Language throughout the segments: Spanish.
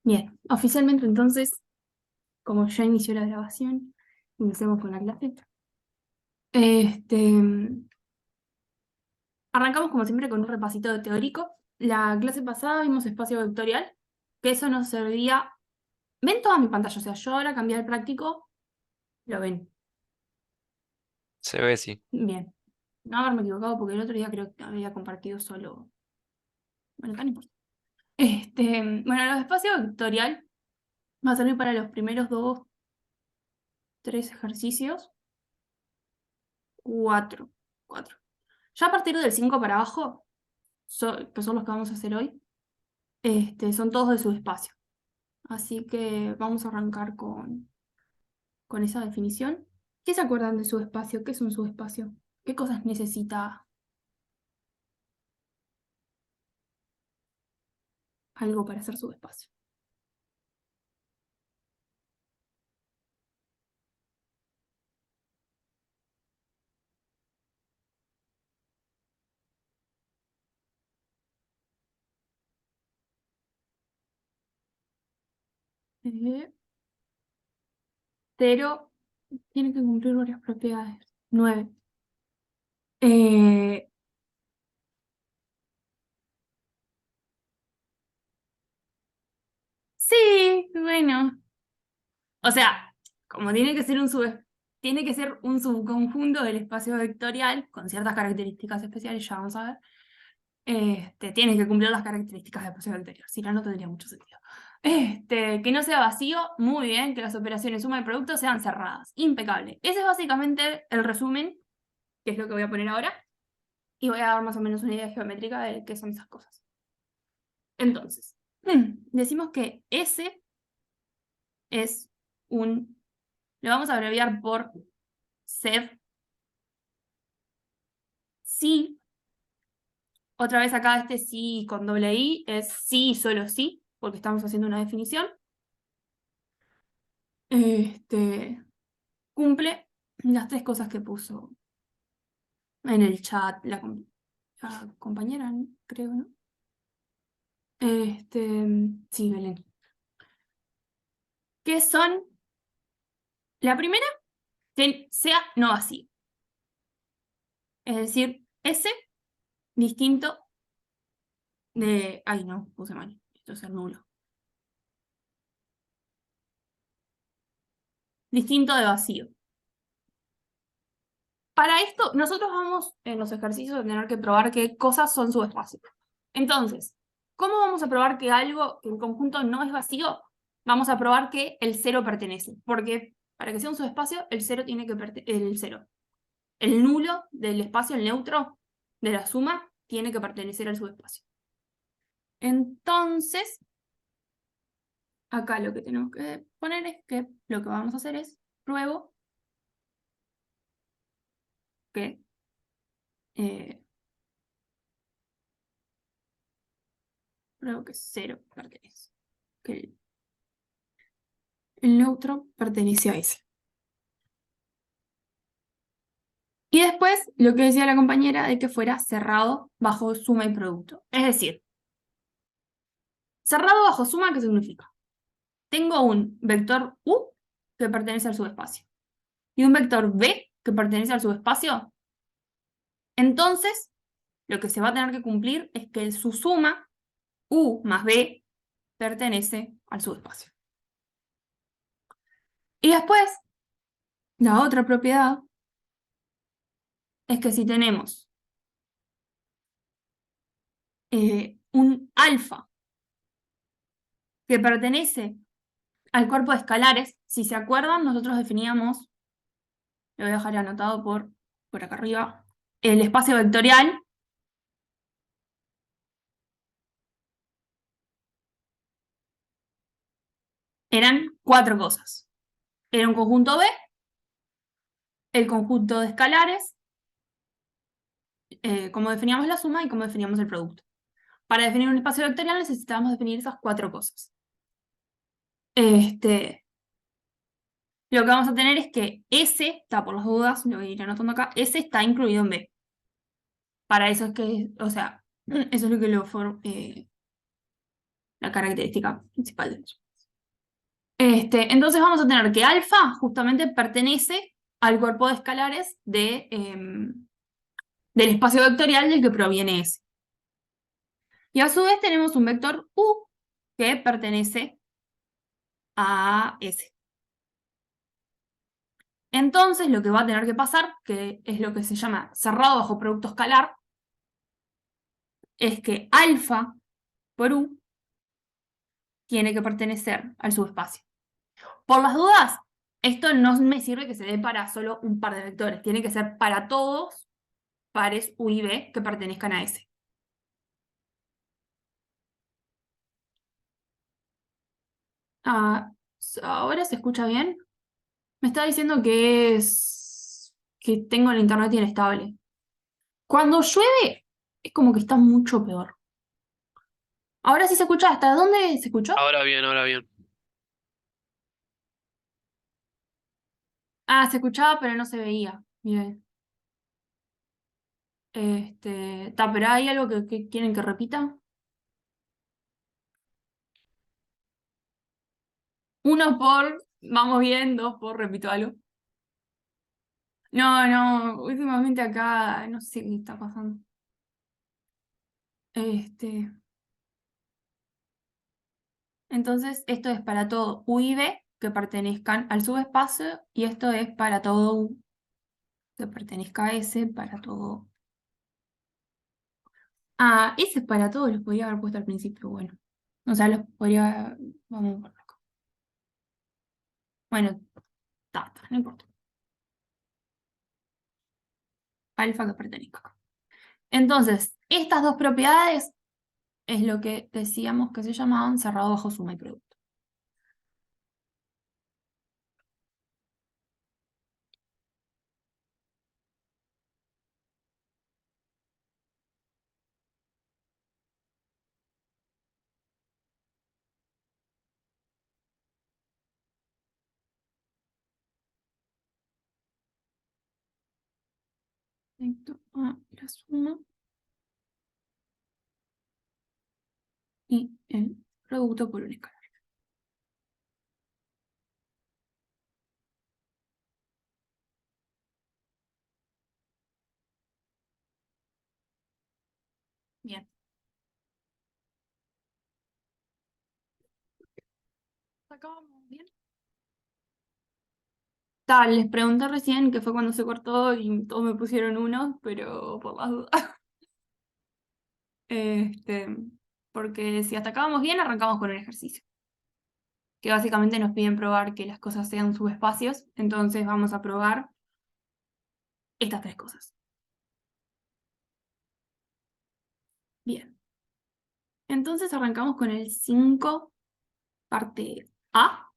Bien, oficialmente entonces, como ya inició la grabación, iniciamos con la clase. Arrancamos como siempre con un repasito teórico. La clase pasada vimos espacio vectorial, que eso nos servía... ¿Ven toda mi pantalla? O sea, yo ahora cambié al práctico, ¿lo ven? Se ve, sí. Bien. No haberme equivocado porque el otro día creo que había compartido solo... Bueno, acá no importa. Bueno, los espacios vectorial va a servir para los primeros 3 ejercicios. 4. Ya a partir del 5 para abajo, que son los que vamos a hacer hoy, son todos de subespacio. Así que vamos a arrancar con esa definición. ¿Qué se acuerdan de subespacio? ¿Qué es un subespacio? ¿Qué cosas necesita algo para ser subespacio? Eh, Pero tiene que cumplir varias propiedades. 9. Eh, sí, bueno. O sea, como tiene que ser un subconjunto del espacio vectorial con ciertas características especiales, ya vamos a ver. Tiene que cumplir las características del espacio vectorial, si no, no tendría mucho sentido. Que no sea vacío, muy bien, que las operaciones suma y producto sean cerradas, impecable. Ese es básicamente el resumen, que es lo que voy a poner ahora, y voy a dar más o menos una idea geométrica de qué son esas cosas. Entonces, decimos que S es lo vamos a abreviar por SEV. Sí, otra vez acá sí con doble I es sí y solo sí, porque estamos haciendo una definición. Cumple las 3 cosas que puso en el chat la compañera, creo, ¿no? Sí, Belén. ¿Qué son? La primera, que sea no vacío. Es decir, S distinto de... Ay, no, puse mal. Esto es el nulo. Distinto de vacío. Para esto, nosotros vamos en los ejercicios a tener que probar qué cosas son subespacios. Entonces, ¿cómo vamos a probar que algo en conjunto no es vacío? Vamos a probar que el cero pertenece, porque para que sea un subespacio, el cero tiene que el cero. El nulo del espacio, el neutro de la suma, tiene que pertenecer al subespacio. Entonces, acá lo que tenemos que poner es que lo que vamos a hacer es pruebo que pruebo que cero pertenece. Que el neutro pertenece a ese. Y después, lo que decía la compañera de que fuera cerrado bajo suma y producto. Es decir, cerrado bajo suma, ¿qué significa? Tengo un vector U que pertenece al subespacio y un vector B que pertenece al subespacio. Entonces, lo que se va a tener que cumplir es que su suma, U más B, pertenece al subespacio. Y después, la otra propiedad es que si tenemos un alfa que pertenece al cuerpo de escalares, si se acuerdan, nosotros definíamos, lo voy a dejar anotado por acá arriba, el espacio vectorial eran 4 cosas. Era un conjunto B, el conjunto de escalares, cómo definíamos la suma y cómo definíamos el producto. Para definir un espacio vectorial necesitábamos definir esas 4 cosas. Lo que vamos a tener es que S, está por las dudas, lo voy a ir anotando acá, S está incluido en B. Para eso es que, o sea, eso es lo que la característica principal de ellos. Entonces vamos a tener que alfa justamente pertenece al cuerpo de escalares del espacio vectorial del que proviene S. Y a su vez tenemos un vector U que pertenece a S. Entonces lo que va a tener que pasar, que es lo que se llama cerrado bajo producto escalar, es que alfa por U tiene que pertenecer al subespacio. Por las dudas, esto no me sirve que se dé para solo un par de vectores, tiene que ser para todos pares U y B que pertenezcan a S. Ah, ¿ahora se escucha bien? Me está diciendo que tengo el internet inestable. Cuando llueve, es como que está mucho peor. Ahora sí se escucha. ¿Hasta dónde se escuchó? Ahora bien, ahora bien. Ah, se escuchaba, pero no se veía. Bien. Pero ¿hay algo que quieren que repita? Uno por, vamos bien, dos por, repito algo. No, no, últimamente acá no sé qué está pasando. Este, entonces, esto es para todo U y B que pertenezcan al subespacio, y esto es para todo U que pertenezca a S, para todo. Ah, ese es para todos, los podría haber puesto al principio, bueno. O sea, los podría. Vamos a verlo acá. Bueno, no importa. Alfa que pertenezca acá. Entonces, estas dos propiedades es lo que decíamos que se llamaban cerrado bajo suma y producto. Respecto a la suma y el producto por un escalar. Bien. ¿Acabamos bien? Tal, les pregunté recién que fue cuando se cortó y todos me pusieron uno, pero por las dudas. Porque si hasta acabamos bien, arrancamos con un ejercicio. Que básicamente nos piden probar que las cosas sean subespacios, entonces vamos a probar estas tres cosas. Bien. Entonces arrancamos con el 5, parte A,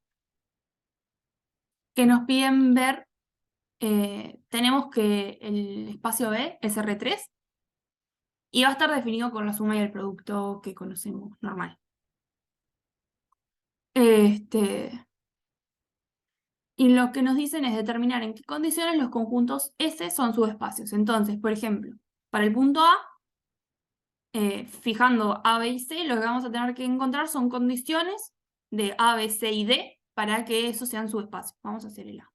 que nos piden ver, tenemos que el espacio B es R3 y va a estar definido con la suma y el producto que conocemos normal. Y lo que nos dicen es determinar en qué condiciones los conjuntos S son subespacios. Entonces, por ejemplo, para el punto A, fijando A, B y C, lo que vamos a tener que encontrar son condiciones de A, B, C y D para que esos sean subespacios. Vamos a hacer el A.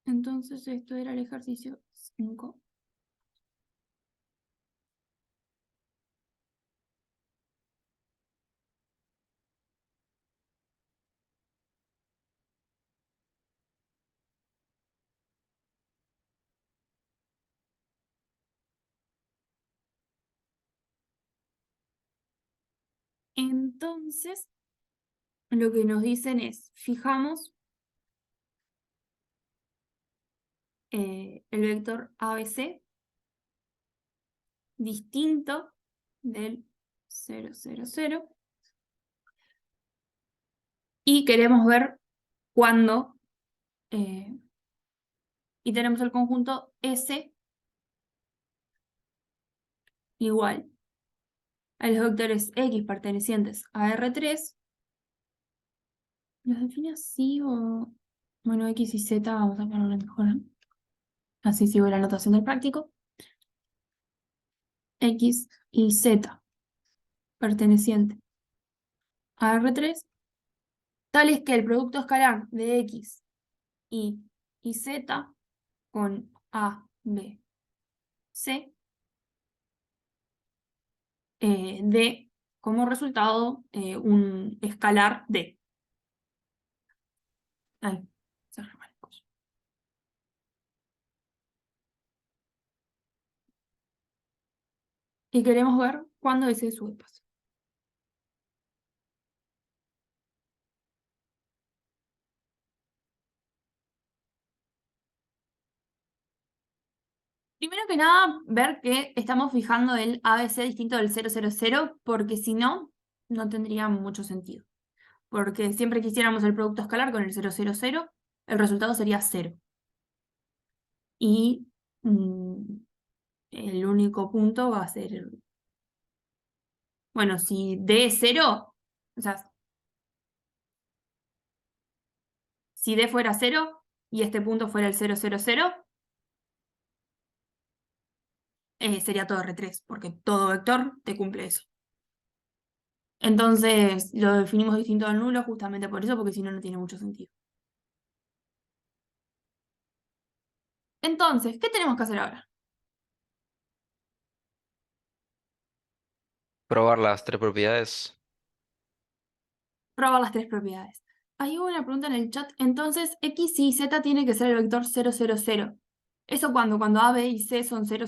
Entonces, esto era el ejercicio 5. Entonces, lo que nos dicen es, fijamos el vector ABC distinto del 0, 0, 0. Y queremos ver cuándo, y tenemos el conjunto S igual a los vectores X pertenecientes a R3. ¿Los define así o...? Bueno, X y Z vamos a ponerle mejor, ¿no? Así sigo la notación del práctico. X y Z perteneciente a R3, tal es que el producto escalar de X y Z con A, B, C dé como resultado un escalar D. Ahí, cerramos la cosa. Y queremos ver cuándo ese es su espacio. Primero que nada, ver que estamos fijando el ABC distinto del 000, porque si no, no tendría mucho sentido. Porque siempre que hiciéramos el producto escalar con el 000, el resultado sería 0. Y el único punto va a ser, bueno, si D es 0, o sea, si D fuera 0 y este punto fuera el 000, sería todo R3, porque todo vector te cumple eso. Entonces lo definimos distinto al nulo justamente por eso, porque si no, no tiene mucho sentido. Entonces, ¿qué tenemos que hacer ahora? Probar las tres propiedades. Probar las tres propiedades. Hay una pregunta en el chat. Entonces, X y Z tiene que ser el vector 000. ¿Eso cuando A, B y C son 000?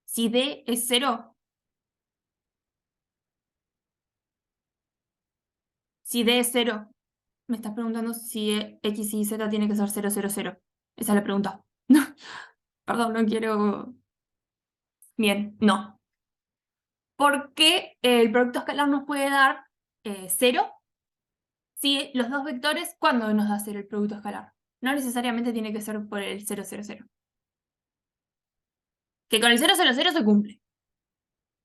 Si D es 0, si D es 0, me estás preguntando si X y Z tiene que ser 000. Esa es la pregunta. Perdón, no quiero... Bien, no. Porque el producto escalar nos puede dar 0 si los dos vectores, ¿cuándo nos da 0 el producto escalar? No necesariamente tiene que ser por el 000. Que con el 000 se cumple.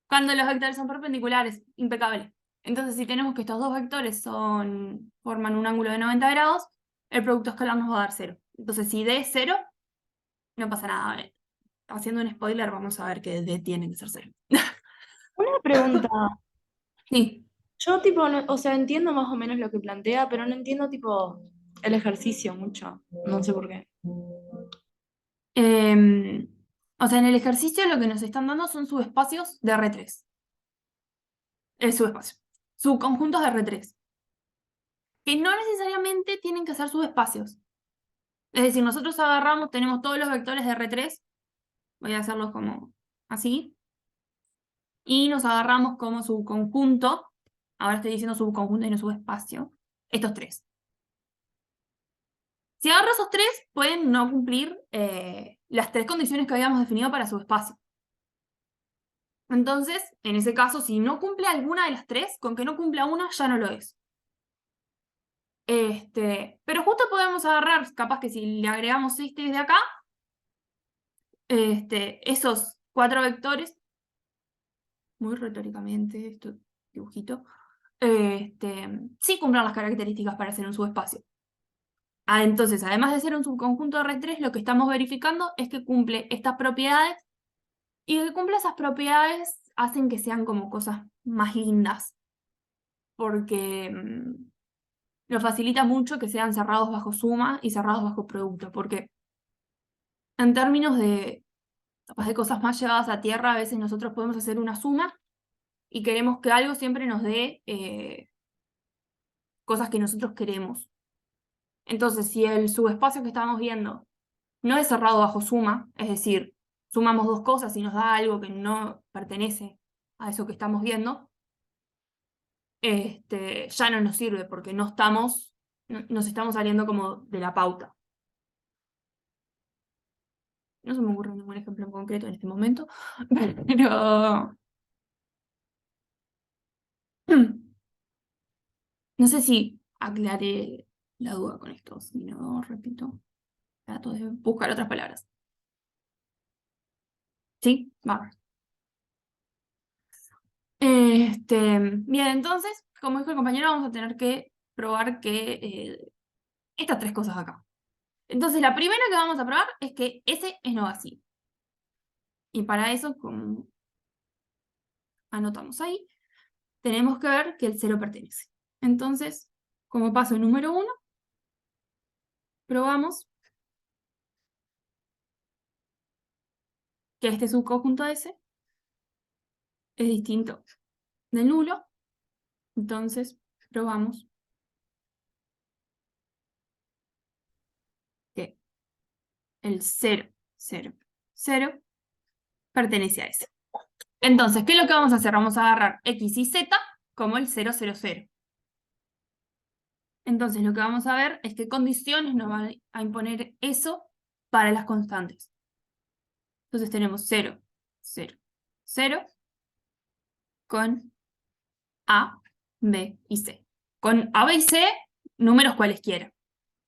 Cuando los vectores son perpendiculares, impecable. Entonces, si tenemos que estos dos vectores forman un ángulo de 90 grados, el producto escalar nos va a dar 0. Entonces, si D es 0, no pasa nada. Haciendo un spoiler, vamos a ver que D tiene que ser 0. Una pregunta. Sí. Yo tipo, o sea, entiendo más o menos lo que plantea, pero no entiendo tipo el ejercicio mucho. No sé por qué. O sea, en el ejercicio lo que nos están dando son subespacios de R3. Subespacio. Subconjuntos de R3. Que no necesariamente tienen que ser subespacios. Es decir, nosotros agarramos, tenemos todos los vectores de R3. Voy a hacerlos como así. Y nos agarramos como subconjunto. Ahora estoy diciendo subconjunto y no subespacio. Estos tres. Si agarro esos tres, pueden no cumplir las tres condiciones que habíamos definido para subespacio. Entonces, en ese caso, si no cumple alguna de las tres, con que no cumpla una, ya no lo es. Pero justo podemos agarrar, capaz que si le agregamos este de acá, esos cuatro vectores, muy retóricamente, esto dibujito, sí cumplen las características para ser un subespacio. Entonces, además de ser un subconjunto de R3, lo que estamos verificando es que cumple estas propiedades, y que cumple esas propiedades hacen que sean como cosas más lindas, porque nos facilita mucho que sean cerrados bajo suma y cerrados bajo producto, porque en términos de, capaz de cosas más llevadas a tierra, a veces nosotros podemos hacer una suma y queremos que algo siempre nos dé cosas que nosotros queremos. Entonces, si el subespacio que estamos viendo no es cerrado bajo suma, es decir, sumamos dos cosas y nos da algo que no pertenece a eso que estamos viendo, ya no nos sirve porque nos estamos saliendo como de la pauta. No se me ocurre ningún ejemplo en concreto en este momento, pero no sé si aclaré la duda con esto, si no, repito, trato de buscar otras palabras. ¿Sí? Va. Bien, entonces, como dijo el compañero, vamos a tener que probar que estas tres cosas acá. Entonces, la primera que vamos a probar es que S es no vacío. Y para eso, como anotamos ahí, tenemos que ver que el 0 pertenece. Entonces, como paso número 1, probamos que este subconjunto S es distinto del nulo. Entonces, probamos que el 0, 0, 0 pertenece a S. Entonces, ¿qué es lo que vamos a hacer? Vamos a agarrar X y Z como el 0, 0, 0. Entonces, lo que vamos a ver es qué condiciones nos van a imponer eso para las constantes. Entonces tenemos 0, 0, 0 con A, B y C. Con A, B y C, números cualesquiera.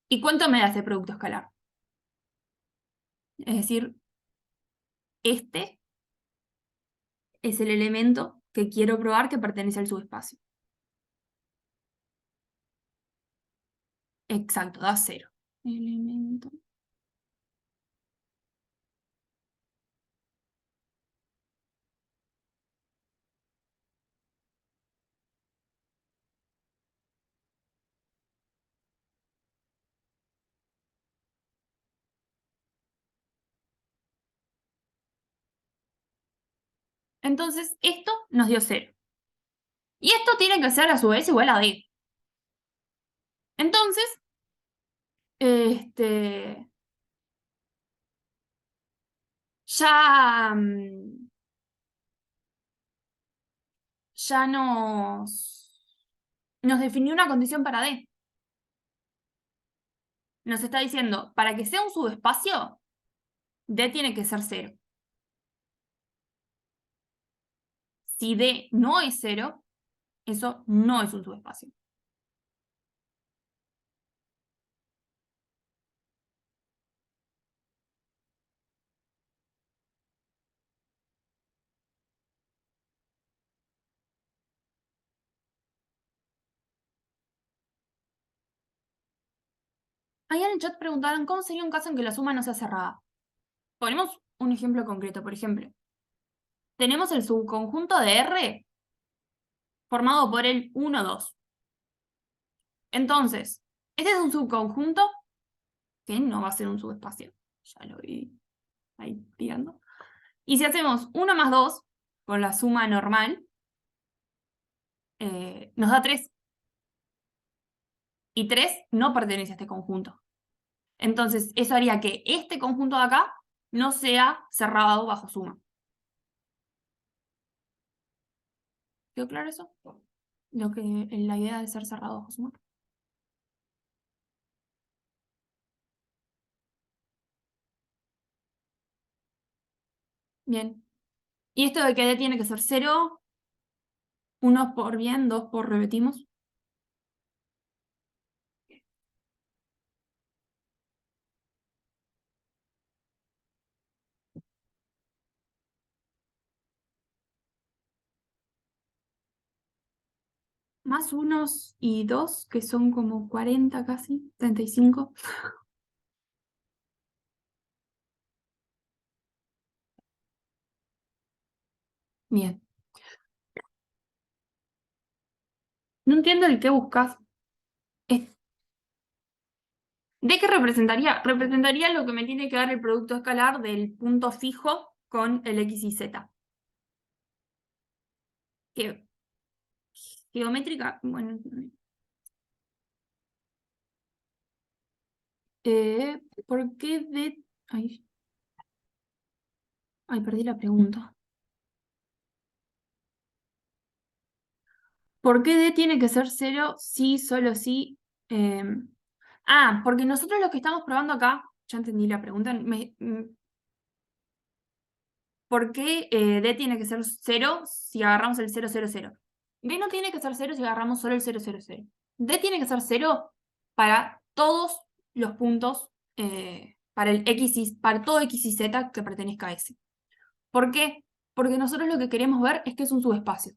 ¿Y cuánto me da ese producto escalar? Es decir, este es el elemento que quiero probar que pertenece al subespacio. Exacto, da 0. Elemento. Entonces, esto nos dio 0. Y esto tiene que ser a su vez igual a D. Entonces, ya, ya nos definió una condición para D. Nos está diciendo, para que sea un subespacio, D tiene que ser 0. Si D no es 0, eso no es un subespacio. Ahí en el chat preguntaron cómo sería un caso en que la suma no sea cerrada. Ponemos un ejemplo concreto, por ejemplo. Tenemos el subconjunto de R formado por el 1, 2. Entonces, este es un subconjunto que no va a ser un subespacio. Ya lo vi ahí tirando. Y si hacemos 1 más 2 con la suma normal, nos da 3. Y 3 no pertenece a este conjunto. Entonces, eso haría que este conjunto de acá no sea cerrado bajo suma. ¿Quedó claro eso? La idea de ser cerrado bajo suma. Bien. Y esto de que D tiene que ser 0, 1 por bien, 2 por repetimos. Más unos y 2, que son como 40 casi, 35. Bien. No entiendo el qué buscas. ¿De qué representaría? Representaría lo que me tiene que dar el producto escalar del punto fijo con el X y Z. Que geométrica, bueno. ¿Por qué D? Ay, perdí la pregunta. ¿Por qué D tiene que ser 0 si solo si? Porque nosotros lo que estamos probando acá, ya entendí la pregunta, ¿por qué D tiene que ser 0 si agarramos el 0, 0, 0? D no tiene que ser 0 si agarramos solo el 0, 0, 0. D tiene que ser 0 para todos los puntos, para todo X y Z que pertenezca a S. ¿Por qué? Porque nosotros lo que queremos ver es que es un subespacio.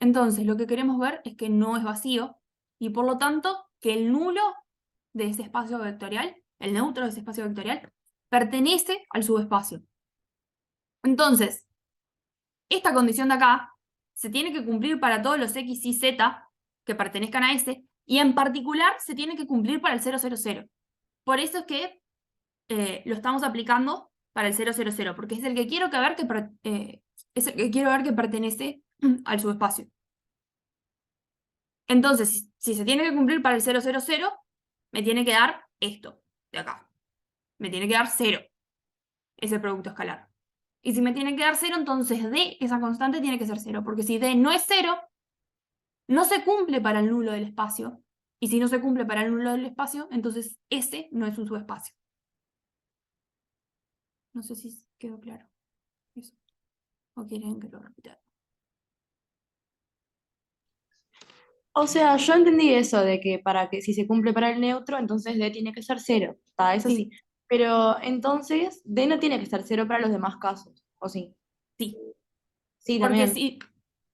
Entonces, lo que queremos ver es que no es vacío, y por lo tanto, que el nulo de ese espacio vectorial, el neutro de ese espacio vectorial, pertenece al subespacio. Entonces, esta condición de acá se tiene que cumplir para todos los x y z que pertenezcan a S, y en particular se tiene que cumplir para el 0, 0, 0. Por eso es que lo estamos aplicando para el 0, 0, 0, porque es el que quiero ver que pertenece al subespacio. Entonces, si se tiene que cumplir para el 0, 0, 0, me tiene que dar esto de acá. Me tiene que dar 0, ese producto escalar. Y si me tiene que dar 0, entonces D, esa constante, tiene que ser 0, porque si D no es 0, no se cumple para el nulo del espacio. Y si no se cumple para el nulo del espacio, entonces S no es un subespacio. No sé si quedó claro eso. ¿O quieren que lo repita? O sea, yo entendí eso de que para que si se cumple para el neutro, entonces D tiene que ser 0. Está, eso sí. Pero entonces D no tiene que ser 0 para los demás casos, ¿o sí? Sí. Sí, Porque también. sí,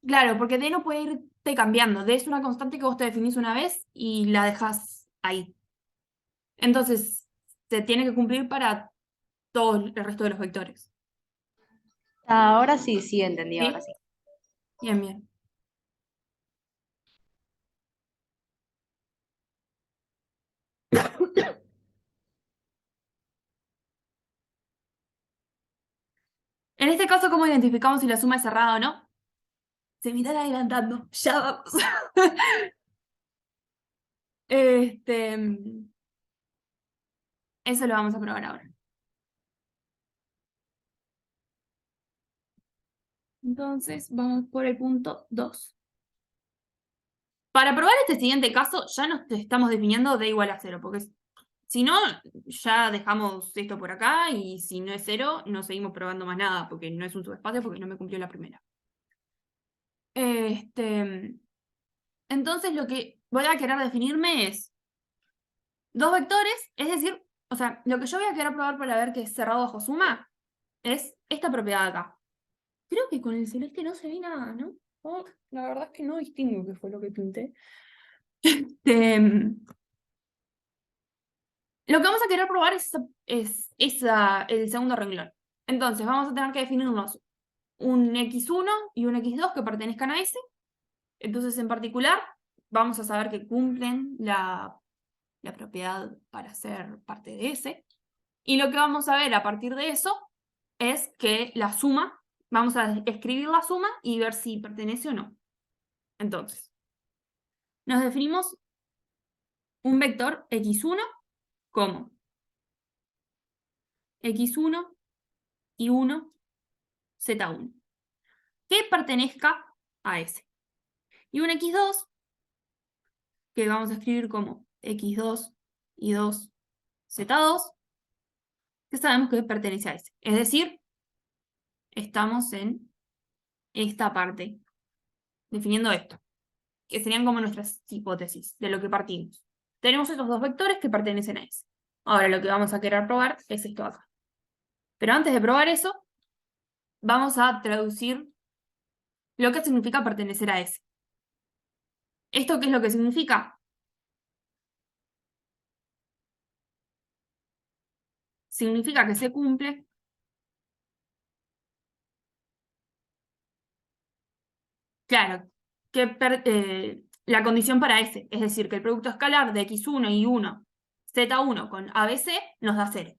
claro, porque D no puede irte cambiando. D es una constante que vos te definís una vez y la dejas ahí. Entonces, se tiene que cumplir para todo el resto de los vectores. Ahora sí, sí, entendí, ahora ¿Sí? sí. Bien, bien. En este caso, ¿cómo identificamos si la suma es cerrada o no? Se me están adelantando. Ya vamos. Este, eso lo vamos a probar ahora. Entonces, vamos por el punto 2. Para probar este siguiente caso, ya nos estamos definiendo D igual a 0, porque si no, ya dejamos esto por acá, y si no es 0, no seguimos probando más nada, porque no es un subespacio, porque no me cumplió la primera. Entonces lo que voy a querer definirme es dos vectores, es decir, o sea, lo que yo voy a querer probar para ver que es cerrado bajo suma es esta propiedad de acá. Creo que con el celeste no se ve nada, ¿no? Oh, la verdad es que no distingo qué fue lo que pinté. Lo que vamos a querer probar es el segundo renglón. Entonces vamos a tener que definirnos un x1 y un x2 que pertenezcan a S. Entonces, en particular, vamos a saber que cumplen la propiedad para ser parte de S. Y lo que vamos a ver a partir de eso es que la suma, vamos a escribir la suma y ver si pertenece o no. Entonces, nos definimos un vector x1 como x1 y 1, z1, que pertenezca a S. Y un x2 que vamos a escribir como x2 y 2, z2, que sabemos que pertenece a S. Es decir, estamos en esta parte, definiendo esto, que serían como nuestras hipótesis de lo que partimos. Tenemos estos dos vectores que pertenecen a S. Ahora lo que vamos a querer probar es esto acá. Pero antes de probar eso, vamos a traducir lo que significa pertenecer a S. ¿Esto qué es lo que significa? Significa que se cumple claro, que la condición para S, es decir, que el producto escalar de x1 y 1, z1 con ABC nos da 0.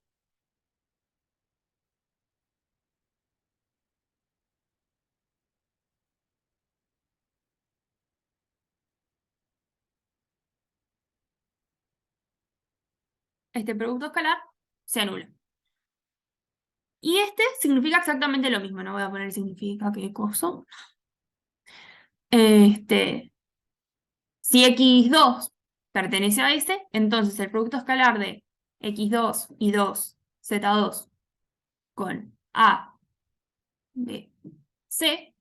Este producto escalar se anula. Y este significa exactamente lo mismo, no voy a poner significa qué cosa. Si x2 pertenece a S, entonces el producto escalar de x2 y 2, z2 con A, B, C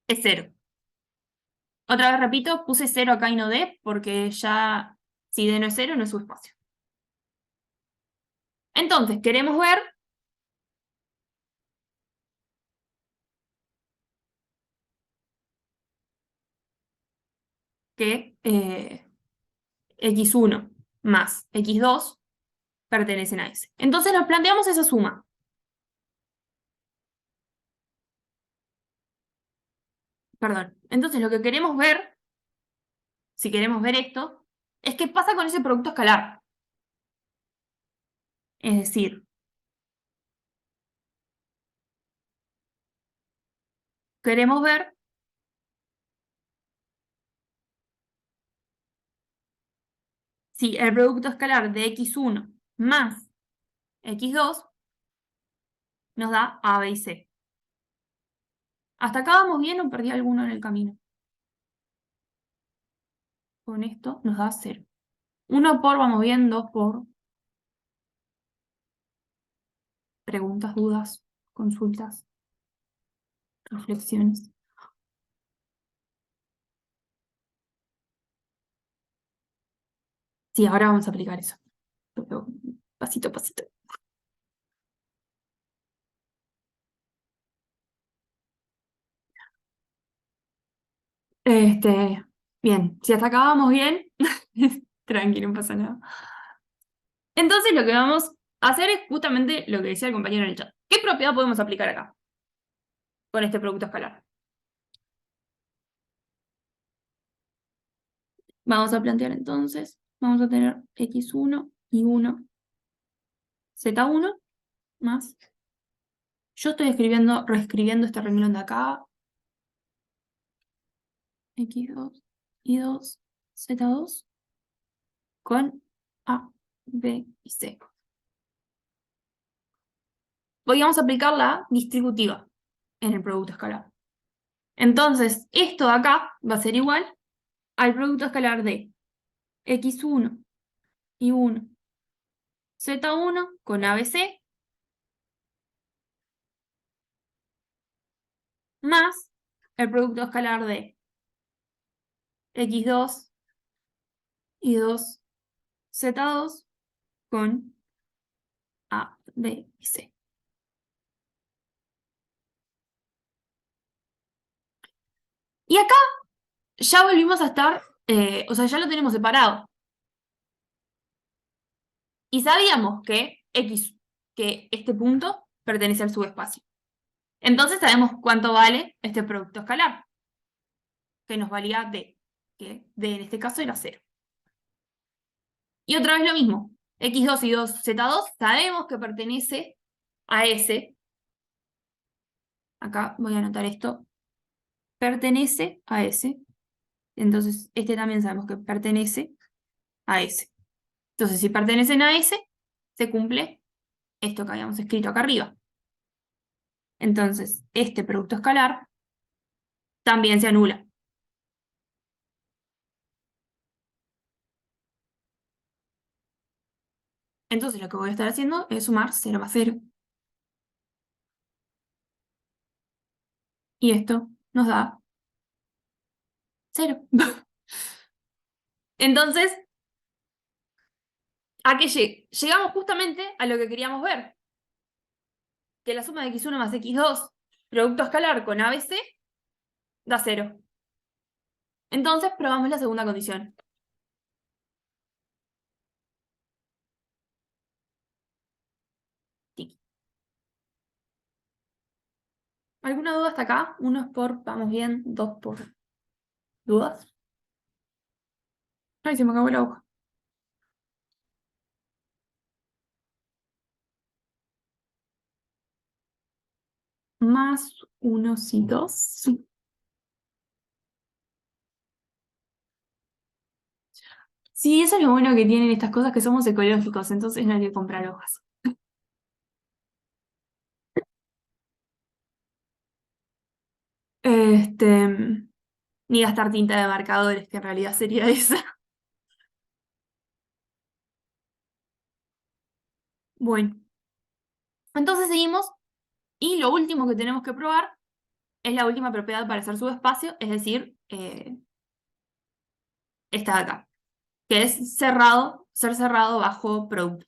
es 0. Otra vez repito, puse 0 acá y no D, porque ya si D no es 0, no es su espacio. Entonces, queremos ver que x1 más x2 pertenecen a S. Entonces nos planteamos esa suma. Perdón. Entonces lo que queremos ver, si queremos ver esto, es qué pasa con ese producto escalar. Es decir, queremos ver si el producto escalar de x1 más x2 nos da A, B y C. ¿Hasta acá vamos bien o perdí alguno en el camino? Con esto nos da 0. 1 por, vamos bien, 2 por. Preguntas, dudas, consultas, reflexiones. Sí, ahora vamos a aplicar eso. Pero pasito a pasito. Bien, si hasta acá vamos bien, tranquilo, no pasa nada. Entonces lo que vamos a hacer es justamente lo que decía el compañero en el chat. ¿Qué propiedad podemos aplicar acá? Con este producto escalar. Vamos a plantear entonces, vamos a tener x1 y 1, z1 más. Yo estoy reescribiendo este renglón de acá. x2 y 2, z2 con A, B y C. Podríamos aplicar la distributiva en el producto escalar. Entonces, esto de acá va a ser igual al producto escalar de x1 y 1, z1 con ABC más el producto escalar de x2 y 2, z2 con A, B y C. Y acá ya volvimos a estar, o sea, ya lo tenemos separado. Y sabíamos que este punto pertenece al subespacio. Entonces sabemos cuánto vale este producto escalar, que nos valía D, que D en este caso era 0. Y otra vez lo mismo, x2 y 2z2 sabemos que pertenece a S. Acá voy a anotar esto. Pertenece a S. Entonces este también sabemos que pertenece a S. Entonces si pertenecen a S, se cumple esto que habíamos escrito acá arriba. Entonces este producto escalar también se anula. Entonces lo que voy a estar haciendo es sumar 0 más 0. Y esto nos da 0. Entonces, ¿a qué llegamos justamente a lo que queríamos ver? Que la suma de x1 más x2, producto escalar con ABC, da 0. Entonces, probamos la segunda condición. Tiki. ¿Alguna duda hasta acá? 1 es por, vamos bien, 2 por dudas. Ay, se me acabó la hoja. Más 1 y 2. Sí, eso es lo bueno que tienen estas cosas, que somos ecológicos, entonces no hay que comprar hojas. Ni gastar tinta de marcadores, que en realidad sería esa. Bueno, entonces seguimos, y lo último que tenemos que probar es la última propiedad para hacer subespacio, es decir, esta de acá, que es ser cerrado bajo producto.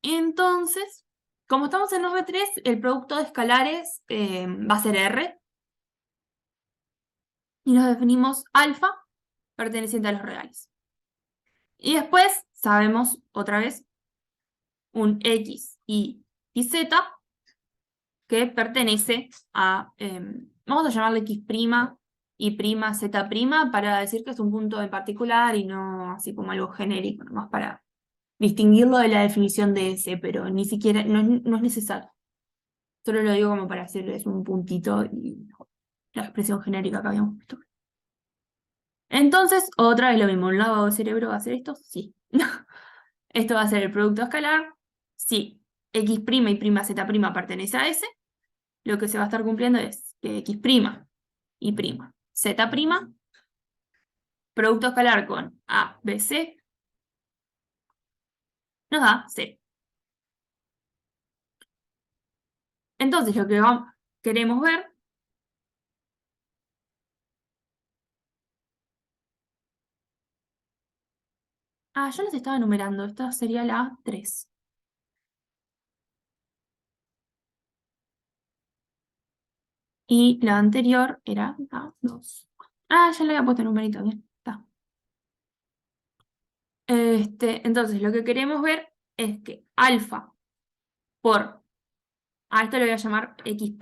Entonces, como estamos en R3, el producto de escalares va a ser R. y nos definimos alfa perteneciente a los reales. Y después sabemos otra vez un X, Y Z que pertenece a, vamos a llamarle X', Y', Z' para decir que es un punto en particular y no así como algo genérico, nomás para distinguirlo de la definición de S, pero ni siquiera, no es necesario. Solo lo digo como para decirles un puntito y la expresión genérica que habíamos visto. Entonces, otra vez lo mismo, ¿un lavado de cerebro va a ser esto? Sí. Esto va a ser el producto escalar. Sí, X' y Z' pertenece a S. Lo que se va a estar cumpliendo es que X', Y', Z', producto escalar con A, B, C, nos da 0. Entonces, lo que queremos ver yo les estaba enumerando. Esta sería la 3. Y la anterior era la 2. Ya le había puesto el numerito, bien. Está. Entonces, lo que queremos ver es que alfa por, a esto le voy a llamar X'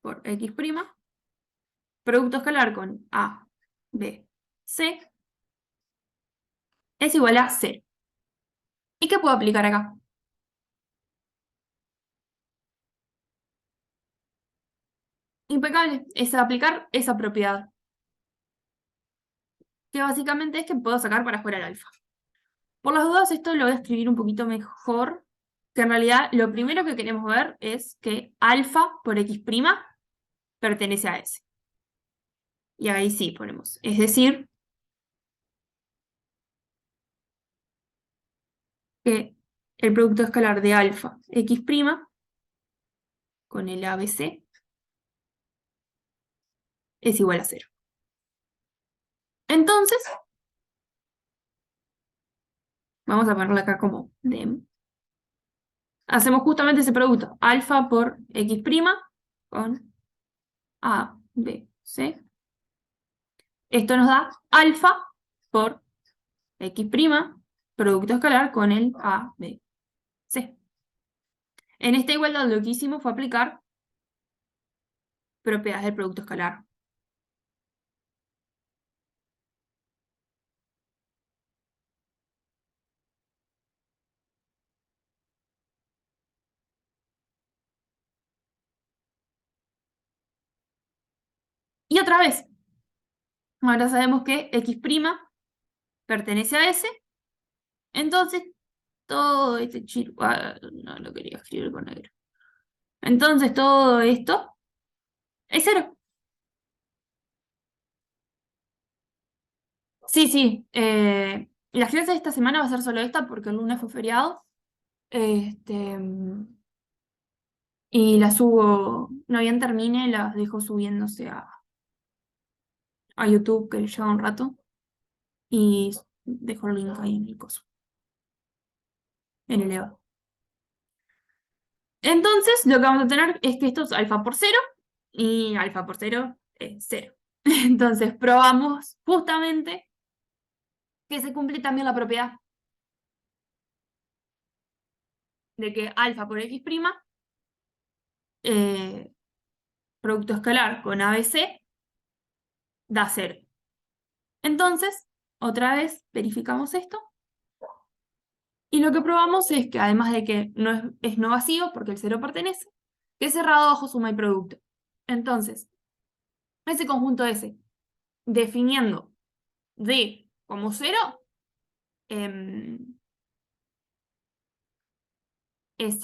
por X', producto escalar con A, B, C, es igual a 0. ¿Y qué puedo aplicar acá? Impecable, es aplicar esa propiedad, que básicamente es que puedo sacar para afuera el alfa. Por las dudas, esto lo voy a escribir un poquito mejor, que en realidad lo primero que queremos ver es que alfa por X' pertenece a S. Y ahí sí ponemos, es decir, que el producto escalar de alfa X' con el ABC es igual a 0. Entonces, vamos a ponerle acá como dem. Hacemos justamente ese producto, alfa por X' con A, B, C. Esto nos da alfa por X', producto escalar con el A, B, C. En esta igualdad lo que hicimos fue aplicar propiedades del producto escalar. Y otra vez, ahora sabemos que X' pertenece a S, entonces todo este no lo quería escribir con negro. Entonces todo esto es 0. Sí, sí. La clase de esta semana va a ser solo esta porque el lunes fue feriado. Este, y las subo, no bien termine, las dejo subiéndose a YouTube, que lleva un rato. Y dejo el link ahí en el coso, en el EVA. Entonces, lo que vamos a tener es que esto es alfa por 0 y alfa por 0 es 0. Entonces, probamos justamente que se cumple también la propiedad de que alfa por X', producto escalar con ABC, da 0. Entonces, otra vez verificamos esto. Y lo que probamos es que, además de que no es no vacío, porque el 0 pertenece, que es cerrado bajo suma y producto. Entonces, ese conjunto S, definiendo D como 0, es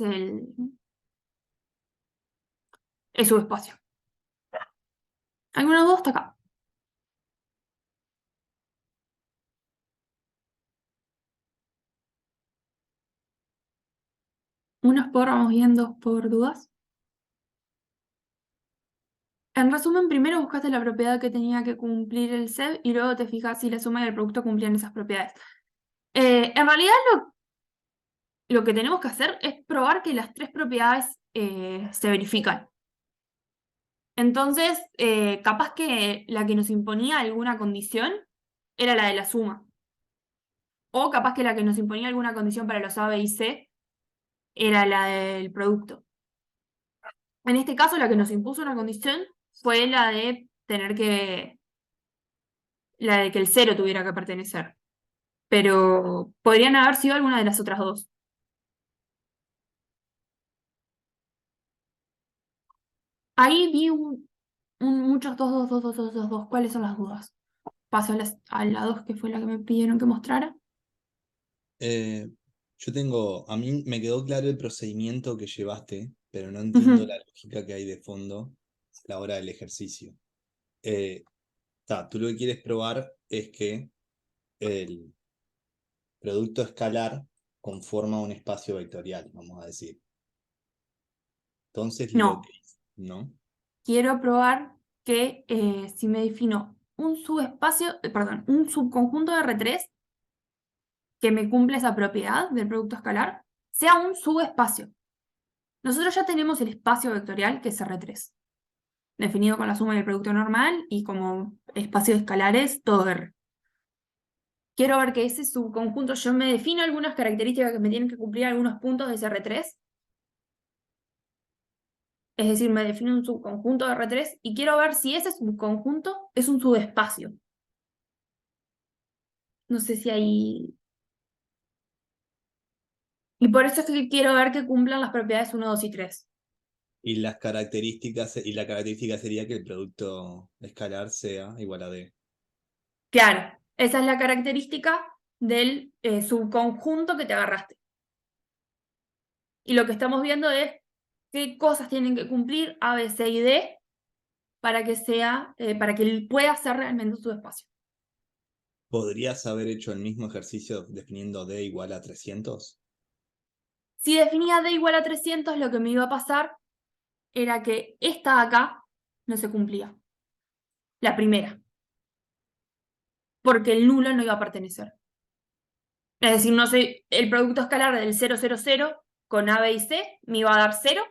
su espacio. ¿Alguna duda hasta acá? ¿Unos por vamos bien, 2 por dudas? En resumen, primero buscaste la propiedad que tenía que cumplir el SEB y luego te fijas si la suma y el producto cumplían esas propiedades. En realidad lo que tenemos que hacer es probar que las 3 propiedades se verifican. Entonces, capaz que la que nos imponía alguna condición era la de la suma. O capaz que la que nos imponía alguna condición para los A, B y C era la del producto. En este caso, la que nos impuso una condición fue la de la de que el cero tuviera que pertenecer. Pero podrían haber sido alguna de las otras dos. Ahí vi muchos dos. ¿Cuáles son las dudas? Paso a la dos, que fue la que me pidieron que mostrara. A mí me quedó claro el procedimiento que llevaste, pero no entiendo Ujú. la lógica que hay de fondo a la hora del ejercicio. Tú lo que quieres probar es que el producto escalar conforma un espacio vectorial, vamos a decir. Entonces, No, ¿no? quiero probar que si me defino un subespacio, perdón, un subconjunto de R3 que me cumple esa propiedad del producto escalar, sea un subespacio. Nosotros ya tenemos el espacio vectorial, que es R3, definido con la suma del producto normal y como espacio de escalares, todo R. Quiero ver que ese subconjunto, yo me defino algunas características que me tienen que cumplir algunos puntos de ese R3. Es decir, me defino un subconjunto de R3 y quiero ver si ese subconjunto es un subespacio. No sé si hay... Y por eso es que quiero ver que cumplan las propiedades 1, 2 y 3. Y la característica sería que el producto escalar sea igual a D. Claro, esa es la característica del subconjunto que te agarraste. Y lo que estamos viendo es qué cosas tienen que cumplir A, B, C y D para que para que él pueda ser realmente un subespacio. ¿Podrías haber hecho el mismo ejercicio definiendo D igual a 300? Si definía D igual a 300, lo que me iba a pasar era que esta de acá no se cumplía. La primera. Porque el nulo no iba a pertenecer. Es decir, no sé, el producto escalar del 0, con A, B y C me iba a dar 0,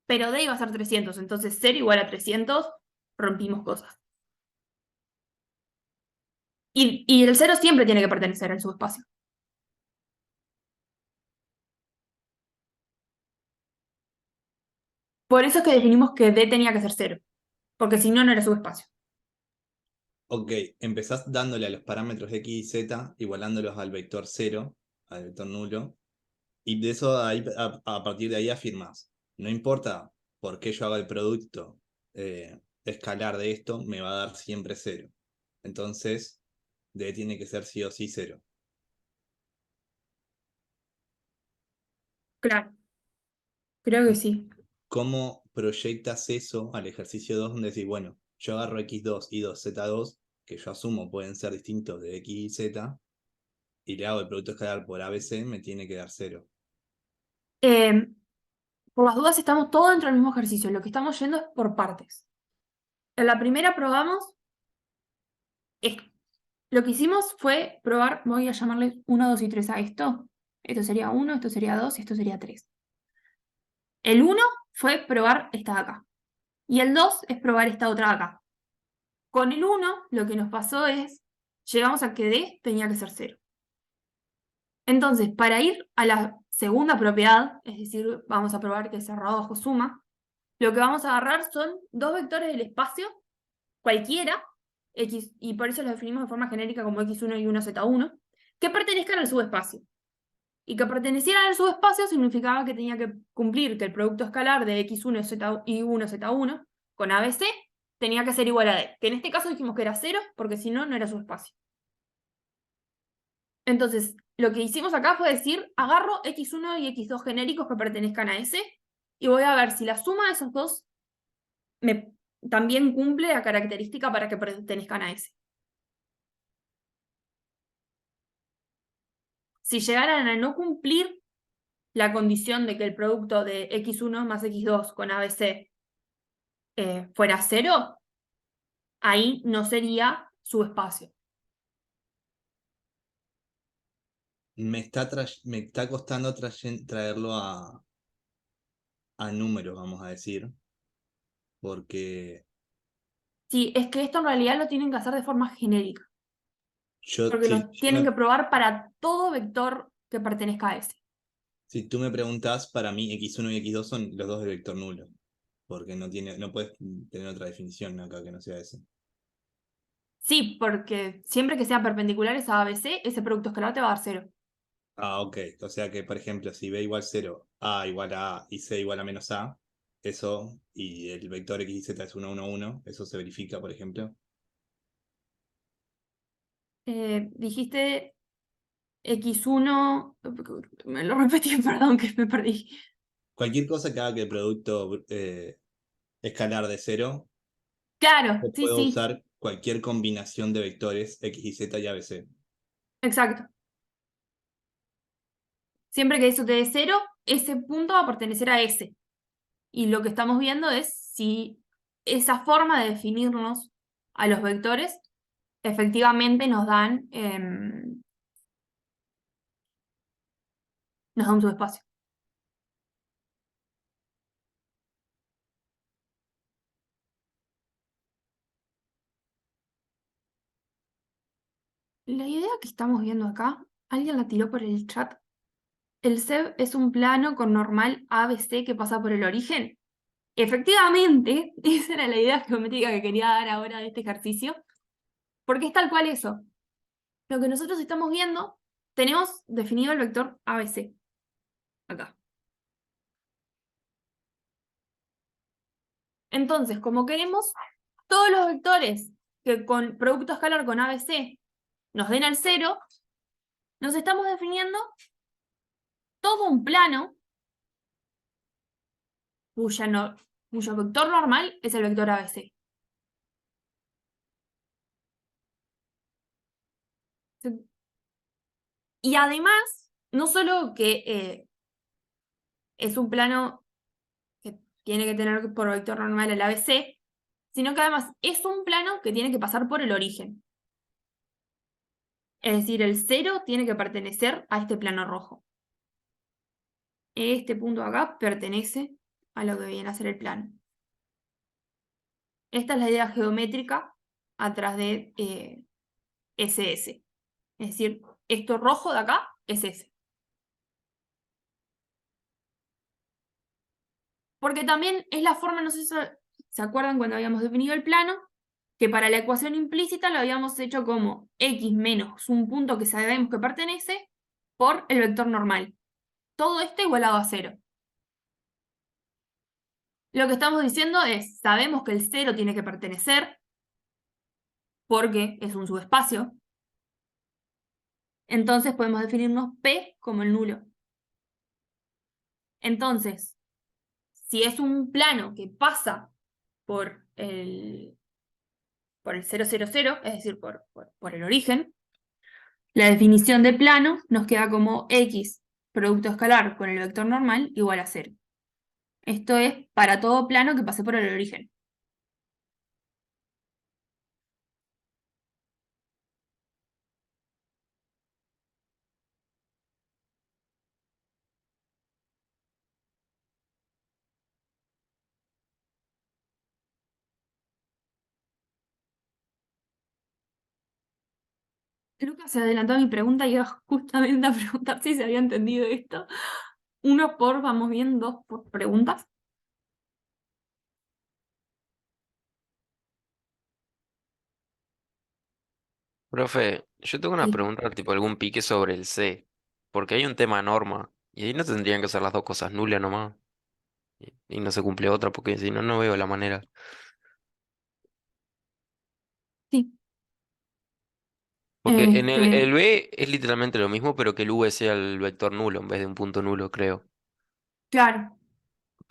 pero D iba a ser 300. Entonces 0 igual a 300, rompimos cosas. Y el 0 siempre tiene que pertenecer al subespacio. Por eso es que definimos que D tenía que ser 0, porque si no, no era subespacio. Ok, empezás dándole a los parámetros X y Z, igualándolos al vector 0, al vector nulo, y de eso a partir de ahí afirmás. No importa por qué yo haga el producto escalar de esto, me va a dar siempre 0. Entonces, D tiene que ser sí o sí 0. Claro, creo que sí. ¿Cómo proyectas eso al ejercicio 2 donde decís, bueno, yo agarro X2 y 2 Z2, que yo asumo pueden ser distintos de X y Z, y le hago el producto escalar por ABC, me tiene que dar 0. Por las dudas estamos todos dentro del mismo ejercicio. Lo que estamos yendo es por partes. En la primera probamos esto. Lo que hicimos fue probar, voy a llamarle 1, 2 y 3 a esto. Esto sería 1, esto sería 2 y esto sería 3. El 1 fue probar esta de acá. Y el 2 es probar esta otra de acá. Con el 1 lo que nos pasó es, llegamos a que D tenía que ser 0. Entonces, para ir a la segunda propiedad, es decir, vamos a probar que cerrado bajo suma, lo que vamos a agarrar son dos vectores del espacio, cualquiera, X, y por eso los definimos de forma genérica como X1 y 1Z1, que pertenezcan al subespacio. Y que pertenecieran al subespacio significaba que tenía que cumplir que el producto escalar de X1 y 1Z1 con ABC tenía que ser igual a D, que en este caso dijimos que era 0, porque si no, no era subespacio. Entonces, lo que hicimos acá fue decir, agarro X1 y X2 genéricos que pertenezcan a S, y voy a ver si la suma de esos dos también cumple la característica para que pertenezcan a S. Si llegaran a no cumplir la condición de que el producto de X1 más X2 con ABC fuera 0, ahí no sería subespacio. Me está costando traerlo a números, vamos a decir. porque Sí, es que esto en realidad lo tienen que hacer de forma genérica, porque si, lo tienen que probar para todo vector que pertenezca a ese. si tú me preguntas, para mí x1 y x2 son los dos de vector nulo, porque no puedes tener otra definición acá que no sea ese. Sí, porque siempre que sean perpendiculares a ABC, ese producto escalar te va a dar 0. Ah, ok. O sea que, por ejemplo, si b igual 0, a igual a A y c igual a menos a, eso, y el vector x y z es 1, 1, 1, eso se verifica, por ejemplo. Dijiste X1, me lo repetí, perdón que me perdí. Cualquier cosa que haga que el producto escalar de 0, Claro, se sí, puede sí, usar cualquier combinación de vectores x y z y abc. exacto. Siempre que eso te dé 0, ese punto va a pertenecer a ese. Y lo que estamos viendo es si esa forma de definirnos a los vectores efectivamente nos dan un subespacio. La idea que estamos viendo acá, alguien la tiró por el chat. ¿El SEB es un plano con normal ABC que pasa por el origen? Efectivamente, esa era la idea geométrica que quería dar ahora de este ejercicio, porque es tal cual eso. Lo que nosotros estamos viendo, tenemos definido el vector ABC, acá. Entonces, como queremos todos los vectores que con producto escalar con ABC nos den al 0, nos estamos definiendo todo un plano cuyo vector normal es el vector ABC. Y además, no solo que es un plano que tiene que tener por vector normal el ABC, sino que además es un plano que tiene que pasar por el origen. Es decir, el 0 tiene que pertenecer a este plano rojo. Este punto acá pertenece a lo que viene a ser el plano. Esta es la idea geométrica atrás de SS. Es decir, esto rojo de acá es ese. Porque también es la forma, no sé si se acuerdan cuando habíamos definido el plano, que para la ecuación implícita lo habíamos hecho como x menos un punto que sabemos que pertenece por el vector normal. Todo esto igualado a 0. Lo que estamos diciendo es, sabemos que el 0 tiene que pertenecer porque es un subespacio. Entonces podemos definirnos P como el nulo. Entonces, si es un plano que pasa por el 0, 0, 0, es decir, por el origen, la definición de plano nos queda como x producto escalar con el vector normal igual a 0. Esto es para todo plano que pase por el origen. Lucas se adelantó a mi pregunta y iba justamente a preguntar si se había entendido esto. Uno por, vamos bien, dos por preguntas. Profe, yo tengo una Sí. pregunta, tipo algún pique sobre el C, porque hay un tema norma, y ahí no tendrían que ser las dos cosas nulas nomás, y no se cumple otra, porque si no, no veo la manera. Sí. Porque en el Este, B es literalmente lo mismo, pero que el V sea el vector nulo en vez de un punto nulo, creo. claro.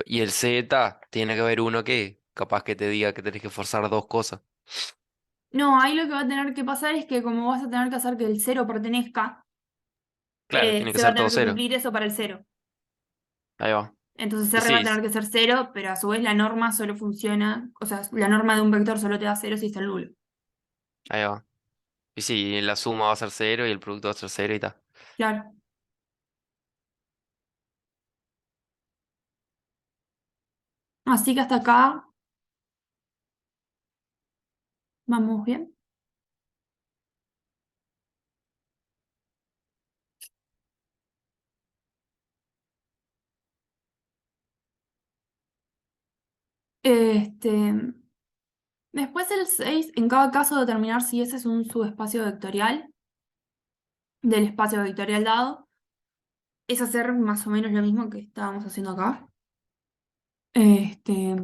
Y el Z tiene que haber uno que capaz que te diga que tenés que forzar dos cosas. No, ahí lo que va a tener que pasar es que como vas a tener que hacer que el 0 pertenezca, Claro, tiene que se va a ser todo tener que cero. cumplir eso para el 0. Ahí va. Entonces Y R va a sí, tener que ser 0, pero a su vez la norma solo funciona, o sea, la norma de un vector solo te da 0 si está el nulo. ahí va. Y sí, la suma va a ser cero y el producto va a ser cero y tal. Claro. Así que hasta acá ¿Vamos bien? Después el 6, en cada caso determinar si ese es un subespacio vectorial del espacio vectorial dado, es hacer más o menos lo mismo que estábamos haciendo acá. Este,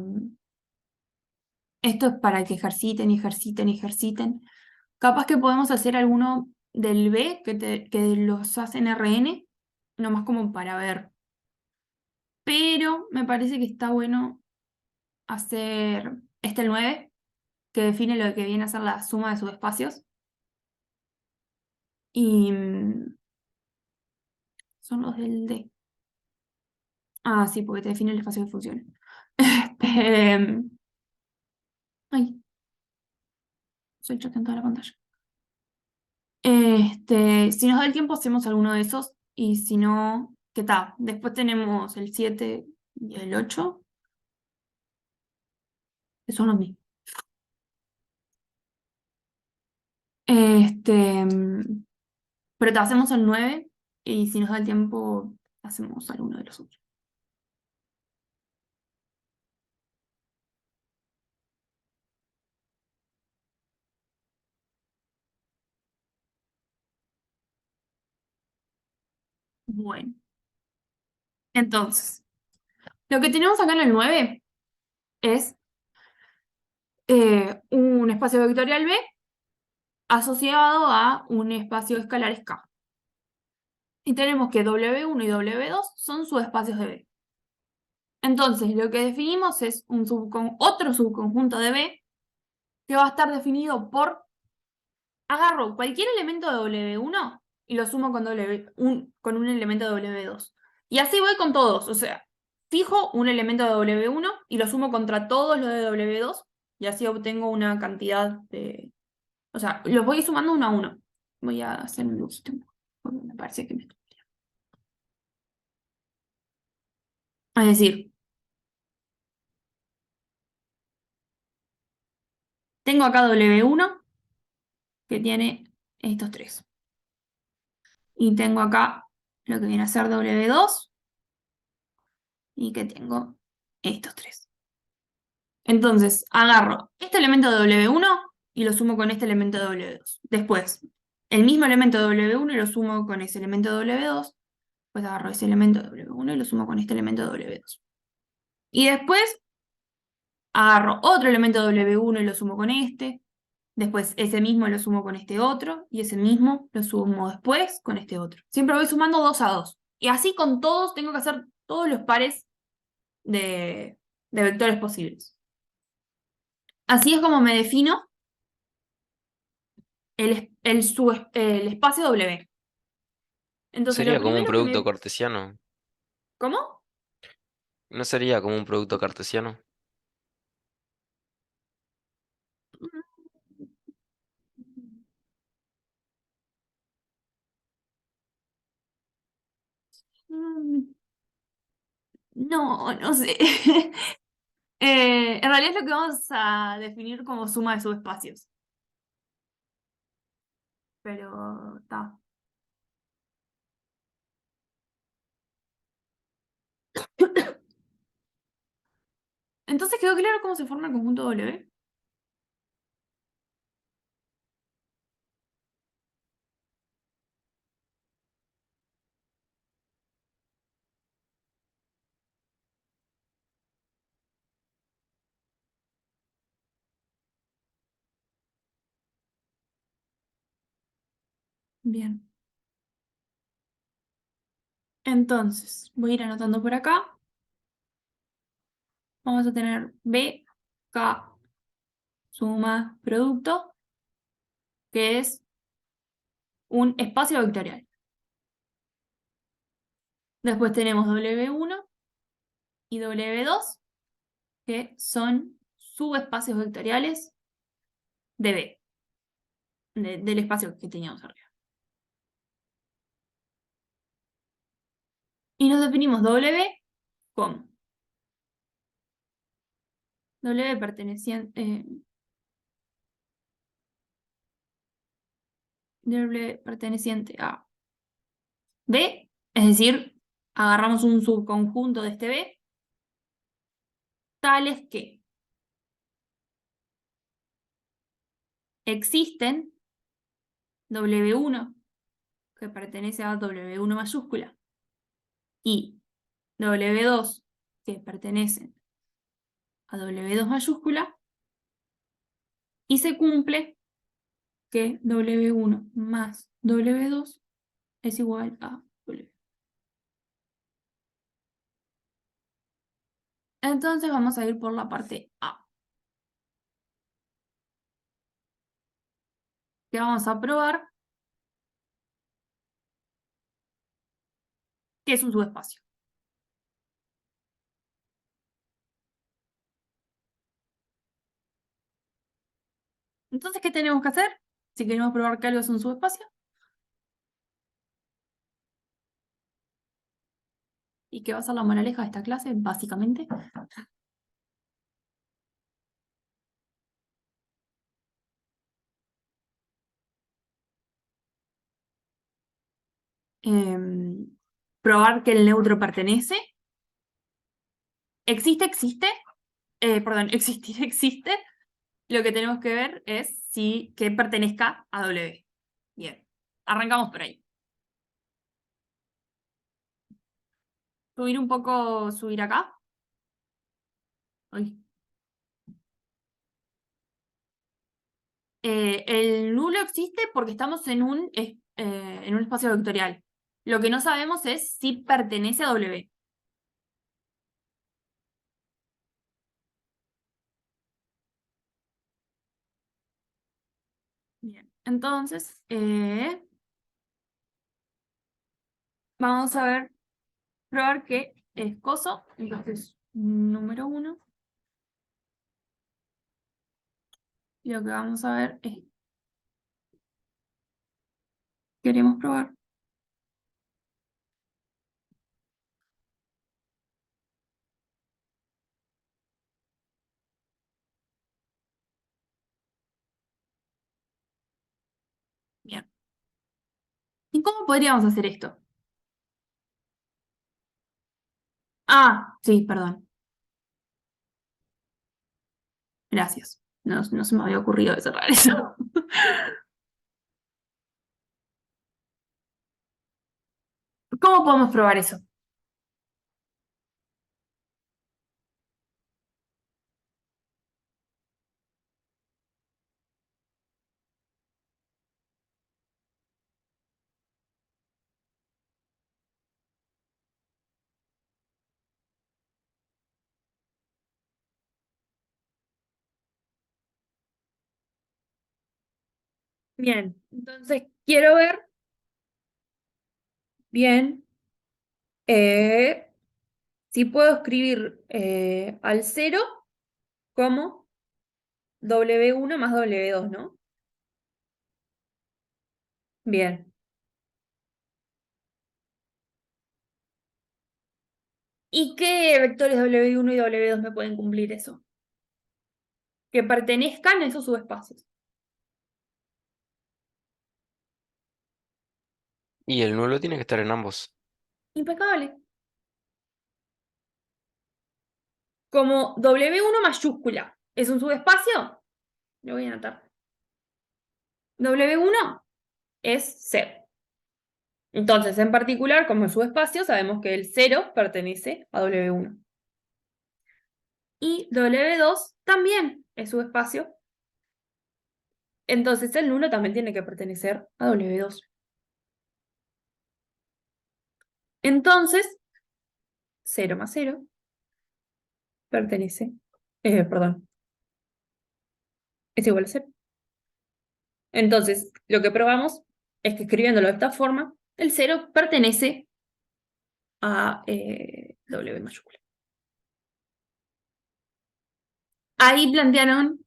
esto es para que ejerciten y ejerciten y ejerciten. Capaz que podemos hacer alguno del B que los hacen RN, nomás como para ver. Pero me parece que está bueno hacer el 9, que define lo que viene a ser la suma de subespacios. Y son los del D. Ah, sí, porque te define el espacio de funciones. Ay, soy chata en toda la pantalla. Si nos da el tiempo, hacemos alguno de esos. Y si no, ¿qué tal? Después tenemos el 7 y el 8, que son los mismos. Pero te hacemos el 9 y si nos da el tiempo, hacemos alguno de los otros. Bueno, entonces, lo que tenemos acá en el 9 es un espacio vectorial B asociado a un espacio escalar K. Y tenemos que W1 y W2 son subespacios de B. Entonces, lo que definimos es otro subconjunto de B que va a estar definido por... Agarro cualquier elemento de W1 y lo sumo con, con un elemento de W2. Y así voy con todos. O sea, fijo un elemento de W1 y lo sumo contra todos los de W2 y así obtengo una cantidad de... O sea, los voy sumando uno a uno. Voy a hacer un dibujito porque me parece que me... Es decir, tengo acá W1 que tiene estos tres. Y tengo acá lo que viene a ser W2 y que tengo estos tres. Entonces, agarro este elemento de W1 y lo sumo con este elemento de W2. Después, el mismo elemento de W1 y lo sumo con ese elemento de W2. Pues agarro ese elemento de W1 y lo sumo con este elemento de W2. Y después, agarro otro elemento de W1 y lo sumo con este. Después, ese mismo lo sumo con este otro. Y ese mismo lo sumo después con este otro. Siempre voy sumando 2 a 2. Y así con todos, tengo que hacer todos los pares de vectores posibles. Así es como me defino el espacio W. Entonces, lo Sería como un primero que producto me... cartesiano. ¿Cómo? ¿No sería como un producto cartesiano? Mm, No, no sé. En realidad es lo que vamos a definir como suma de subespacios. Pero está. Entonces, ¿quedó claro cómo se forma el conjunto W? Bien. Entonces, voy a ir anotando por acá. Vamos a tener B, K, suma, producto, que es un espacio vectorial. Después tenemos W1 y W2, que son subespacios vectoriales de B, del espacio que teníamos arriba. Y nos definimos W como W perteneciente, W perteneciente a B, es decir, agarramos un subconjunto de este B, tales que existen W1 que pertenece a W1 mayúscula y W2 que pertenecen a W2 mayúscula y se cumple que W1 más W2 es igual a W. Entonces vamos a ir por la parte A. Que vamos a probar que es un subespacio. Entonces, ¿qué tenemos que hacer si queremos probar que algo es un subespacio? ¿Y qué va a ser la moraleja de esta clase, básicamente? Probar que el neutro pertenece. Perdón, existir existe. Lo que tenemos que ver es si que pertenezca a W. Bien, arrancamos por ahí. Subir acá. Uy. El nulo existe porque estamos en un espacio vectorial. Lo que no sabemos es si pertenece a W. Bien, entonces vamos a ver, probar que es coso. Entonces, número 1. Lo que vamos a ver es, queremos probar bien. ¿Y cómo podríamos hacer esto? Ah, sí, perdón. Gracias. No se me había ocurrido de cerrar eso. ¿Cómo podemos probar eso? Bien, entonces quiero ver bien si puedo escribir al 0 como W1 más W2, ¿no? Bien. ¿Y qué vectores W1 y W2 me pueden cumplir eso? Que pertenezcan a esos subespacios. Y el nulo tiene que estar en ambos. Impecable. Como W1 mayúscula es un subespacio, lo voy a anotar. W1 es 0. Entonces, en particular, como es subespacio, sabemos que el 0 pertenece a W1. Y W2 también es subespacio. Entonces, el nulo también tiene que pertenecer a W2. Entonces, 0 más 0 pertenece, perdón, es igual a 0. Entonces, lo que probamos es que escribiéndolo de esta forma, el 0 pertenece a W mayúscula. Ahí plantearon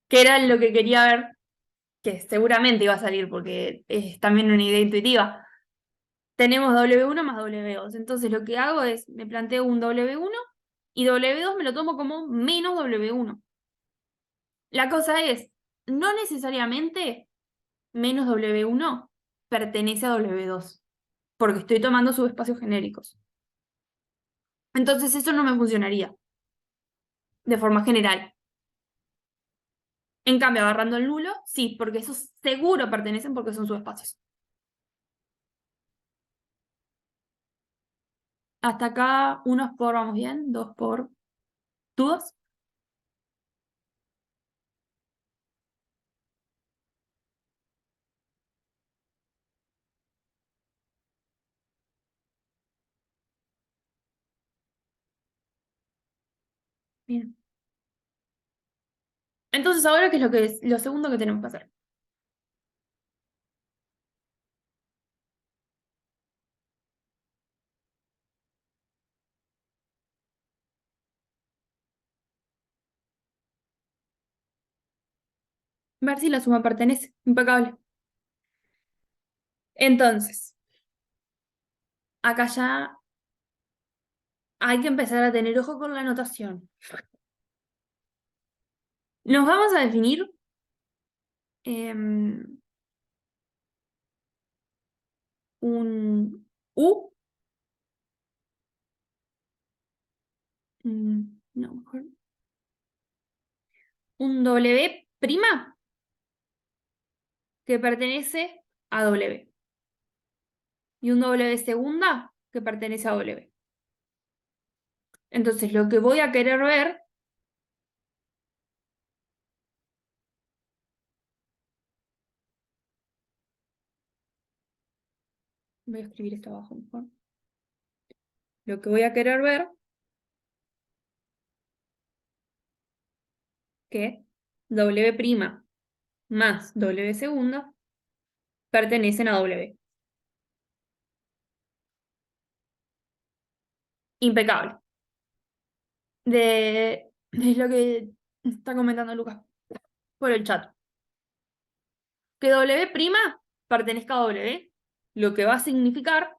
que era lo que quería ver, que seguramente iba a salir porque es también una idea intuitiva. Tenemos W1 más W2. Entonces lo que hago es, me planteo un W1 y W2 me lo tomo como menos W1. La cosa es, no necesariamente menos W1 pertenece a W2, porque estoy tomando subespacios genéricos. Entonces eso no me funcionaría de forma general. En cambio, agarrando el nulo, sí, porque esos seguro pertenecen porque son subespacios. Hasta acá, unos por, vamos bien, dos por, ¿dudas? Bien. Entonces, ahora, ¿qué es lo segundo que tenemos que hacer? Ver si la suma pertenece. Impecable. Entonces, acá ya hay que empezar a tener ojo con la notación. Nos vamos a definir un U. No, mejor. Un W' que pertenece a W. Y un W segunda que pertenece a W. Entonces, lo que voy a querer ver voy a escribir esto abajo mejor. Lo que voy a querer ver que W' más W segunda pertenecen a W. Impecable. Es lo que está comentando Lucas por el chat. Que W' pertenezca a W, lo que va a significar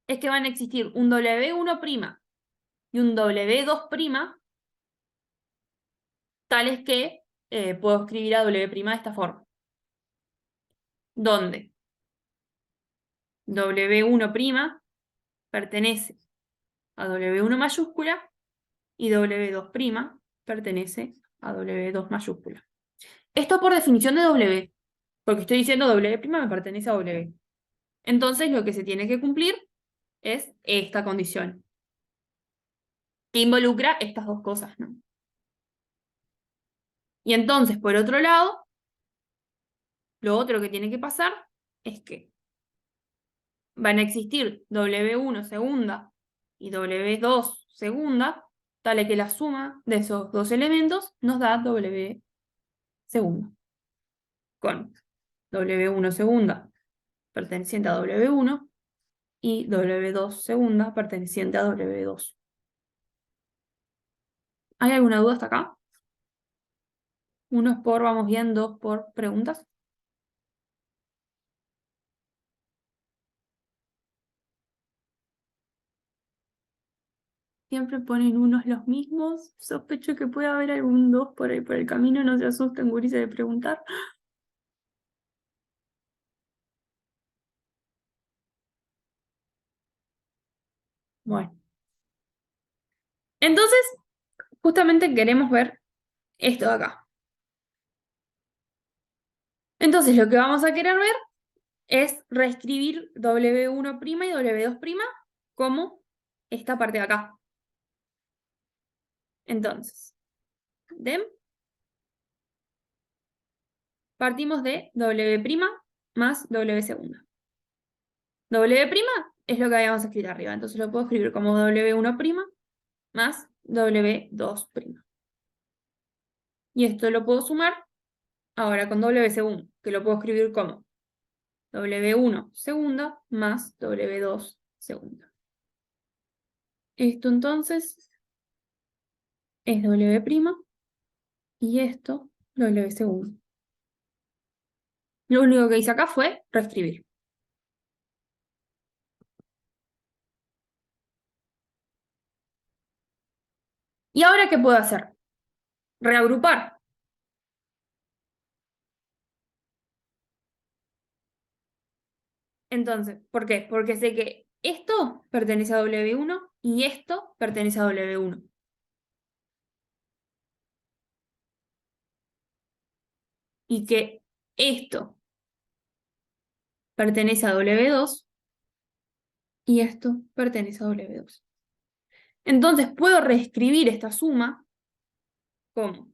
es que van a existir un W1' y un W2', tales que puedo escribir a W' de esta forma. Donde W1' pertenece a W1 mayúscula y W2' pertenece a W2 mayúscula. Esto por definición de W, porque estoy diciendo W' me pertenece a W. Entonces lo que se tiene que cumplir es esta condición, que involucra estas dos cosas, ¿no? Y entonces, por otro lado, lo otro que tiene que pasar es que van a existir W1 segunda y W2 segunda, tal que la suma de esos dos elementos nos da W segunda. Con W1 segunda perteneciente a W1 y W2 segunda perteneciente a W2. ¿Hay alguna duda hasta acá? Uno es por, vamos bien, dos por preguntas. Siempre ponen unos los mismos. Sospecho que puede haber algún dos por ahí por el camino. No se asusten, gurises, de preguntar. Bueno. Entonces, justamente queremos ver esto de acá. Entonces, lo que vamos a querer ver es reescribir W1' y W2' como esta parte de acá. Entonces, partimos de W' más W segunda. W' es lo que habíamos escrito arriba, entonces lo puedo escribir como W1' más W2'. Y esto lo puedo sumar ahora con W segunda, que lo puedo escribir como W1 segunda más W2 segunda. Esto entonces es W' y esto W segunda. Lo único que hice acá fue reescribir. ¿Y ahora qué puedo hacer? Reagrupar. Entonces, ¿por qué? Porque sé que esto pertenece a W1 y esto pertenece a W1. Y que esto pertenece a W2 y esto pertenece a W2. Entonces puedo reescribir esta suma como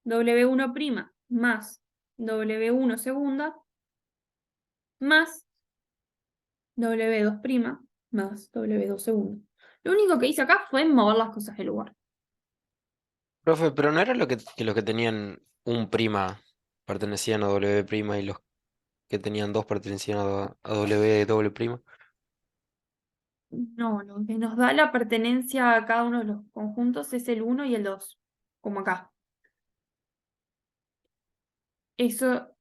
W1' más W1 segunda más W2' más W2 segunda. Lo único que hice acá fue mover las cosas del lugar. Profe, pero no era lo que los que tenían un prima pertenecían a W prima y los que tenían dos pertenecían a W doble prima. No, lo que nos da la pertenencia a cada uno de los conjuntos es el 1 y el 2, como acá. Eso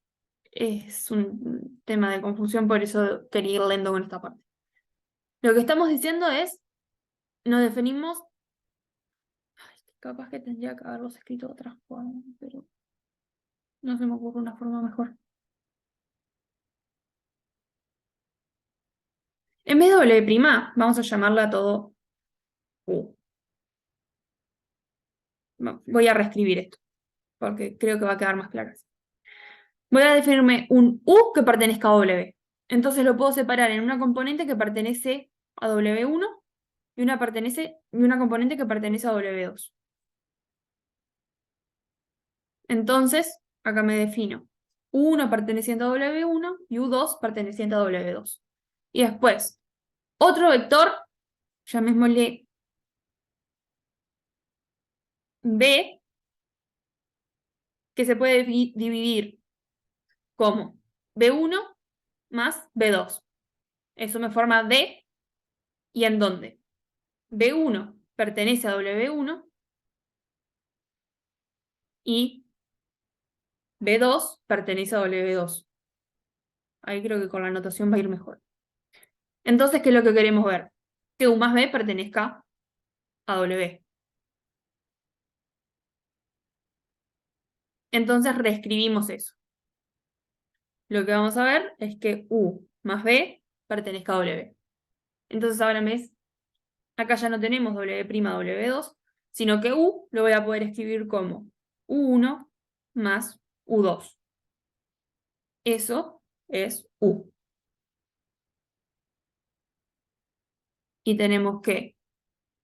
es un tema de confusión, por eso quería ir lento con esta parte. Lo que estamos diciendo es, nos definimos, capaz que tendría que haberlos escrito de otra forma, pero no se me ocurre una forma mejor. En vez de W', vamos a llamarla a todo U. Voy a reescribir esto, porque creo que va a quedar más claro. Voy a definirme un U que pertenezca a W. Entonces lo puedo separar en una componente que pertenece a W1 y una componente que pertenece a W2. Entonces, acá me defino U1 perteneciente a W1 y U2 perteneciente a W2. Y después, otro vector, llamémosle B, que se puede dividir como B1 más B2. Eso me forma D, y en donde B1 pertenece a W1 y B2 pertenece a W2. Ahí creo que con la notación va a ir mejor. Entonces, ¿qué es lo que queremos ver? Que U más B pertenezca a W. Entonces reescribimos eso. Lo que vamos a ver es que U más B pertenezca a W. Entonces ahora acá ya no tenemos W', W2, sino que U lo voy a poder escribir como U1 más U2. Eso es U. Y tenemos que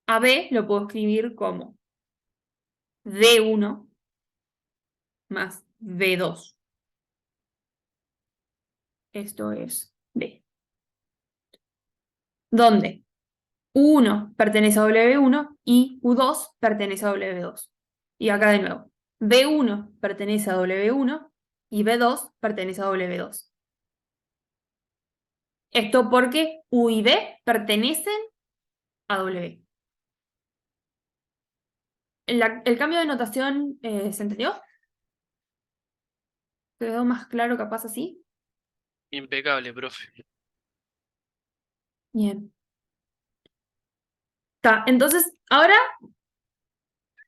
a B lo puedo escribir como D1 más B2. Esto es D. Donde U1 pertenece a W1 y U2 pertenece a W2. Y acá de nuevo, B1 pertenece a W1 y B2 pertenece a W2. Esto porque U y B pertenecen a W. El cambio de notación, ¿se entendió? ¿Quedó más claro capaz así? Impecable, profe. Bien. Entonces, ahora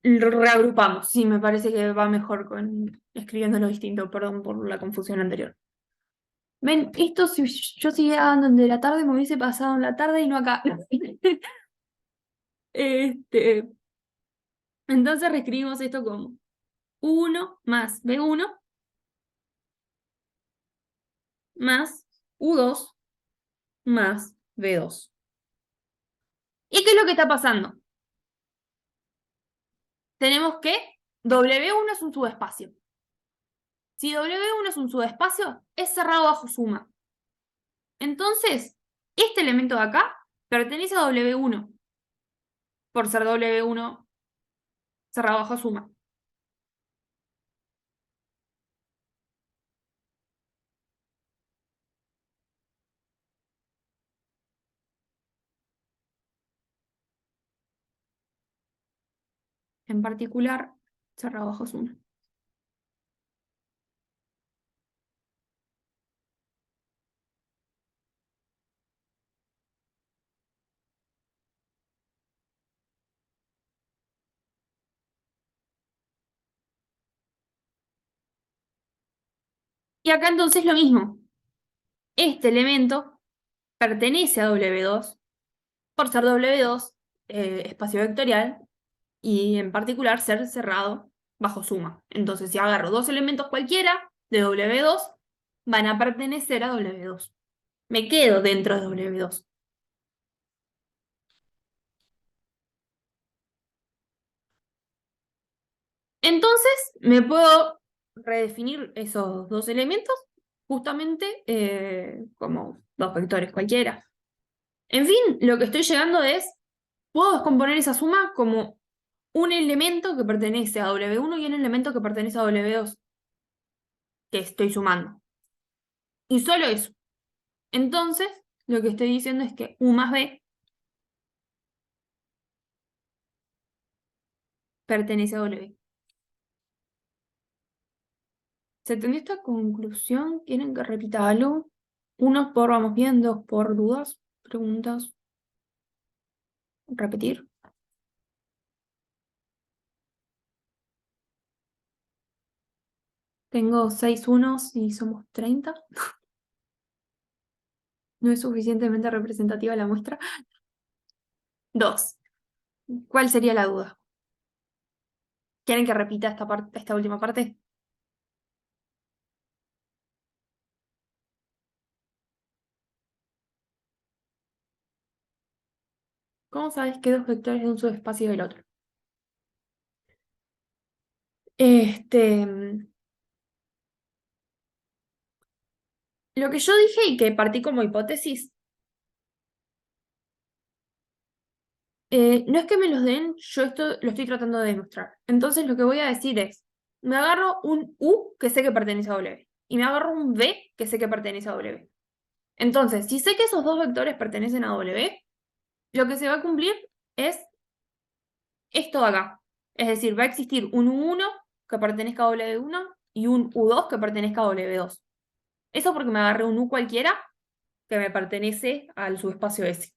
lo reagrupamos. Sí, me parece que va mejor con escribiéndolo distinto. Perdón por la confusión anterior. Ven, esto si yo siguiera dando de la tarde, me hubiese pasado en la tarde y no acá. Este, entonces reescribimos esto como 1 más B1 más U2 más B2. ¿Y qué es lo que está pasando? Tenemos que W1 es un subespacio. Si W1 es un subespacio, es cerrado bajo suma. Entonces, este elemento de acá pertenece a W1, por ser W1 cerrado bajo suma. En particular, cerrado bajo suma. Y acá entonces lo mismo. este elemento pertenece a W2 por ser W2 espacio vectorial y en particular ser cerrado bajo suma. Entonces, si agarro dos elementos cualquiera de W2, van a pertenecer a W2. Me quedo dentro de W2. Entonces, me puedo redefinir esos dos elementos justamente como dos vectores cualquiera. En fin, lo que estoy llegando es, puedo descomponer esa suma como un elemento que pertenece a W1 y un elemento que pertenece a W2, que estoy sumando. Y solo eso. Entonces, lo que estoy diciendo es que U más B pertenece a W. ¿Se entendió esta conclusión? ¿Quieren que repita algo? Unos por vamos bien, dos por dudas, preguntas. Repetir. Tengo 6 unos y somos 30. ¿No es suficientemente representativa la muestra? 2. ¿Cuál sería la duda? ¿Quieren que repita esta última parte? ¿Cómo sabes que dos vectores de un subespacio del otro? Lo que yo dije y que partí como hipótesis, no es que me los den, yo esto lo estoy tratando de demostrar. Entonces lo que voy a decir es, me agarro un U que sé que pertenece a W y me agarro un V que sé que pertenece a W. Entonces, si sé que esos dos vectores pertenecen a W, lo que se va a cumplir es esto de acá. Es decir, va a existir un U1 que pertenezca a W1 y un U2 que pertenezca a W2. Eso porque me agarré un U cualquiera que me pertenece al subespacio S.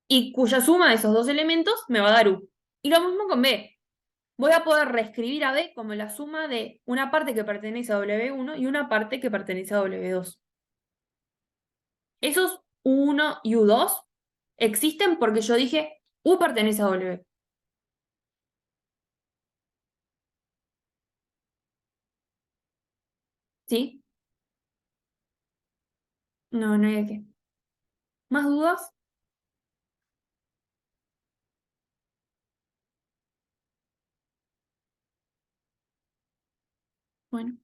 Y cuya suma de esos dos elementos me va a dar U. Y lo mismo con B. Voy a poder reescribir a B como la suma de una parte que pertenece a W1 y una parte que pertenece a W2. Esos U1 y U2 existen porque yo dije U pertenece a W. ¿Sí? No, no hay de qué. ¿Más dudas? Bueno,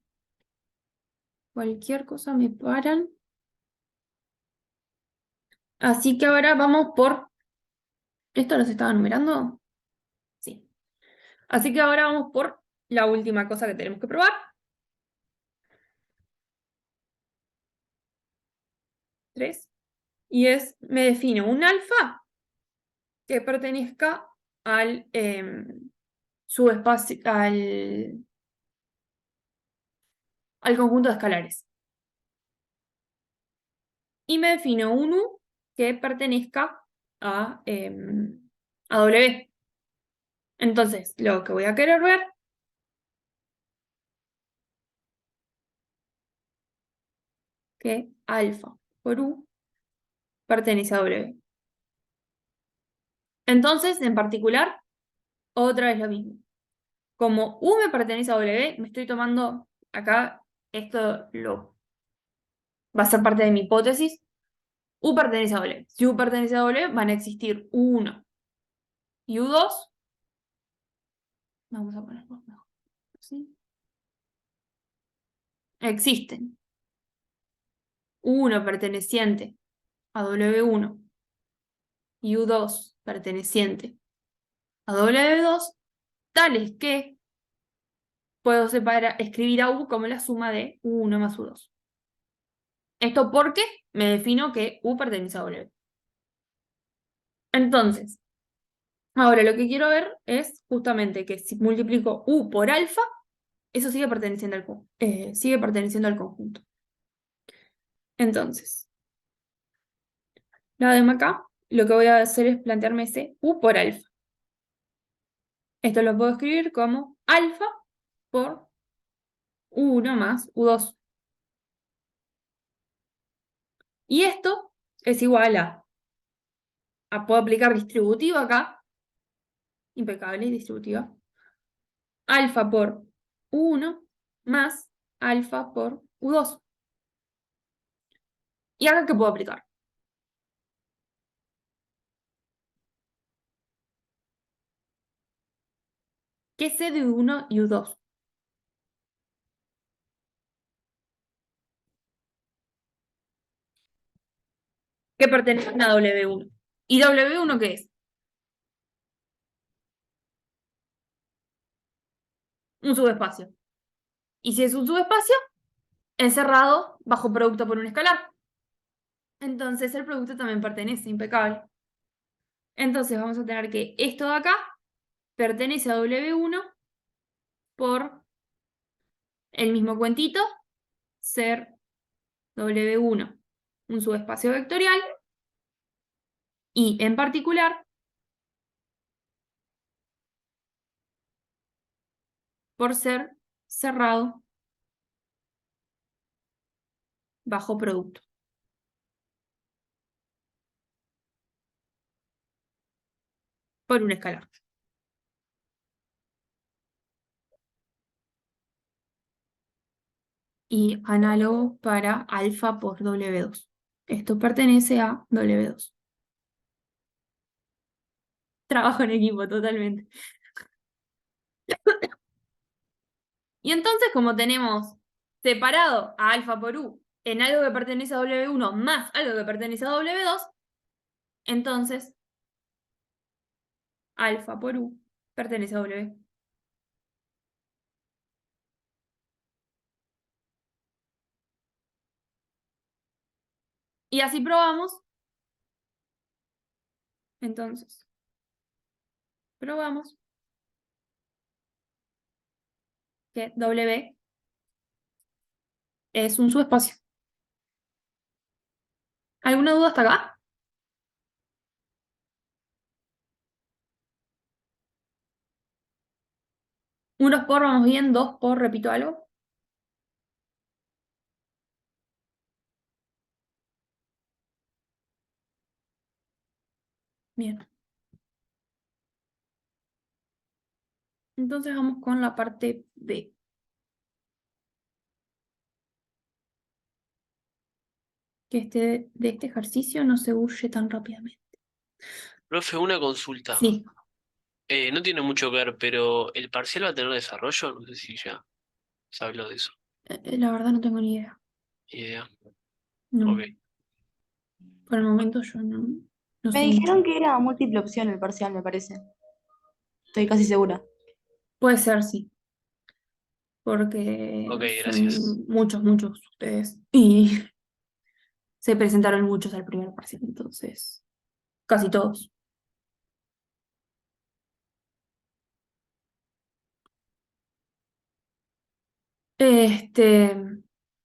cualquier cosa me paran. Así que ahora vamos por... ¿Esto los estaba numerando? Sí. Así que ahora vamos por la última cosa que tenemos que probar. 3. Y es, me defino un alfa que pertenezca al subespacio, al conjunto de escalares. Y me defino un U que pertenezca a W. Entonces, lo que voy a querer ver que alfa por U pertenece a W. Entonces, en particular, otra vez lo mismo. Como U me pertenece a W, me estoy tomando acá, esto va a ser parte de mi hipótesis. U pertenece a W. Si U pertenece a W, van a existir U1 y U2. Vamos a ponerlo mejor. ¿Sí? Existen U1 perteneciente a W1 y U2 perteneciente a W2, tales que puedo escribir a U como la suma de U1 más U2. Esto porque me defino que U pertenece a W. Entonces, ahora lo que quiero ver es justamente que si multiplico U por alfa, eso sigue perteneciendo al conjunto. Entonces, la de acá, lo que voy a hacer es plantearme ese U por alfa. Esto lo puedo escribir como alfa por U1 más U2. Y esto es igual puedo aplicar distributivo acá, impecable, distributiva, alfa por U1 más alfa por U2. ¿Y acá qué puedo aplicar? ¿Qué sé de U1 y U2? Que pertenecen a W1. ¿Y W1 qué es? Un subespacio. Y si es un subespacio, encerrado bajo producto por un escalar. Entonces el producto también pertenece, impecable. Entonces vamos a tener que esto de acá pertenece a W1 por el mismo cuentito, ser W1 un subespacio vectorial, y en particular por ser cerrado bajo producto por un escalar. Y análogo para alfa por W2. Esto pertenece a W2. Trabajo en equipo, totalmente. Y entonces, como tenemos separado a alfa por U en algo que pertenece a W1 más algo que pertenece a W2, entonces alfa por U pertenece a W. Y así probamos. Entonces, probamos que W es un subespacio. ¿Alguna duda hasta acá? Unos por, vamos bien, dos por, repito algo. Bien. Entonces vamos con la parte B. Que de este ejercicio no se huye tan rápidamente. Profe, una consulta. Sí, No tiene mucho que ver, pero ¿el parcial va a tener desarrollo? No sé si ya se habló de eso. la verdad no tengo ni idea. Idea. No, Ok. por el momento yo no Me sé dijeron mucho. que era múltiple opción el parcial, me parece. Estoy casi segura. Puede ser, sí, porque Ok, gracias. son muchos ustedes. Y se presentaron muchos al primer parcial, entonces, casi todos.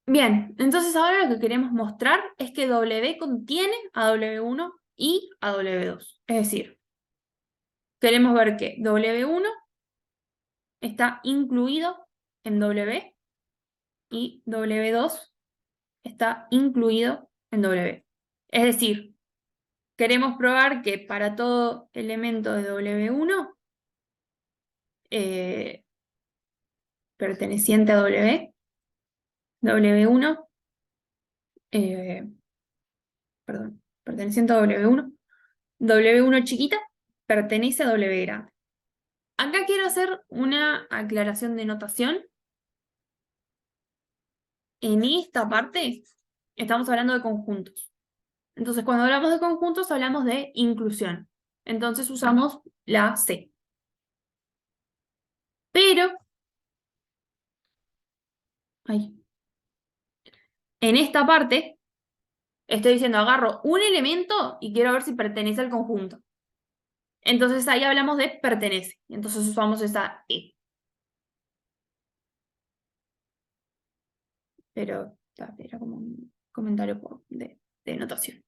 Bien, entonces ahora lo que queremos mostrar es que W contiene a W1 y a W2. Es decir, queremos ver que W1 está incluido en W y W2 está incluido en W. Es decir, queremos probar que para todo elemento de W1 perteneciente a W, W1, perdón, perteneciente a W1, W1 chiquita pertenece a W grande. Acá quiero hacer una aclaración de notación. En esta parte estamos hablando de conjuntos. Entonces, cuando hablamos de conjuntos, hablamos de inclusión. Entonces usamos la C. Pero, ahí, en esta parte, estoy diciendo, agarro un elemento y quiero ver si pertenece al conjunto. Entonces ahí hablamos de pertenece. Entonces usamos esa E. Pero era como un comentario de notación.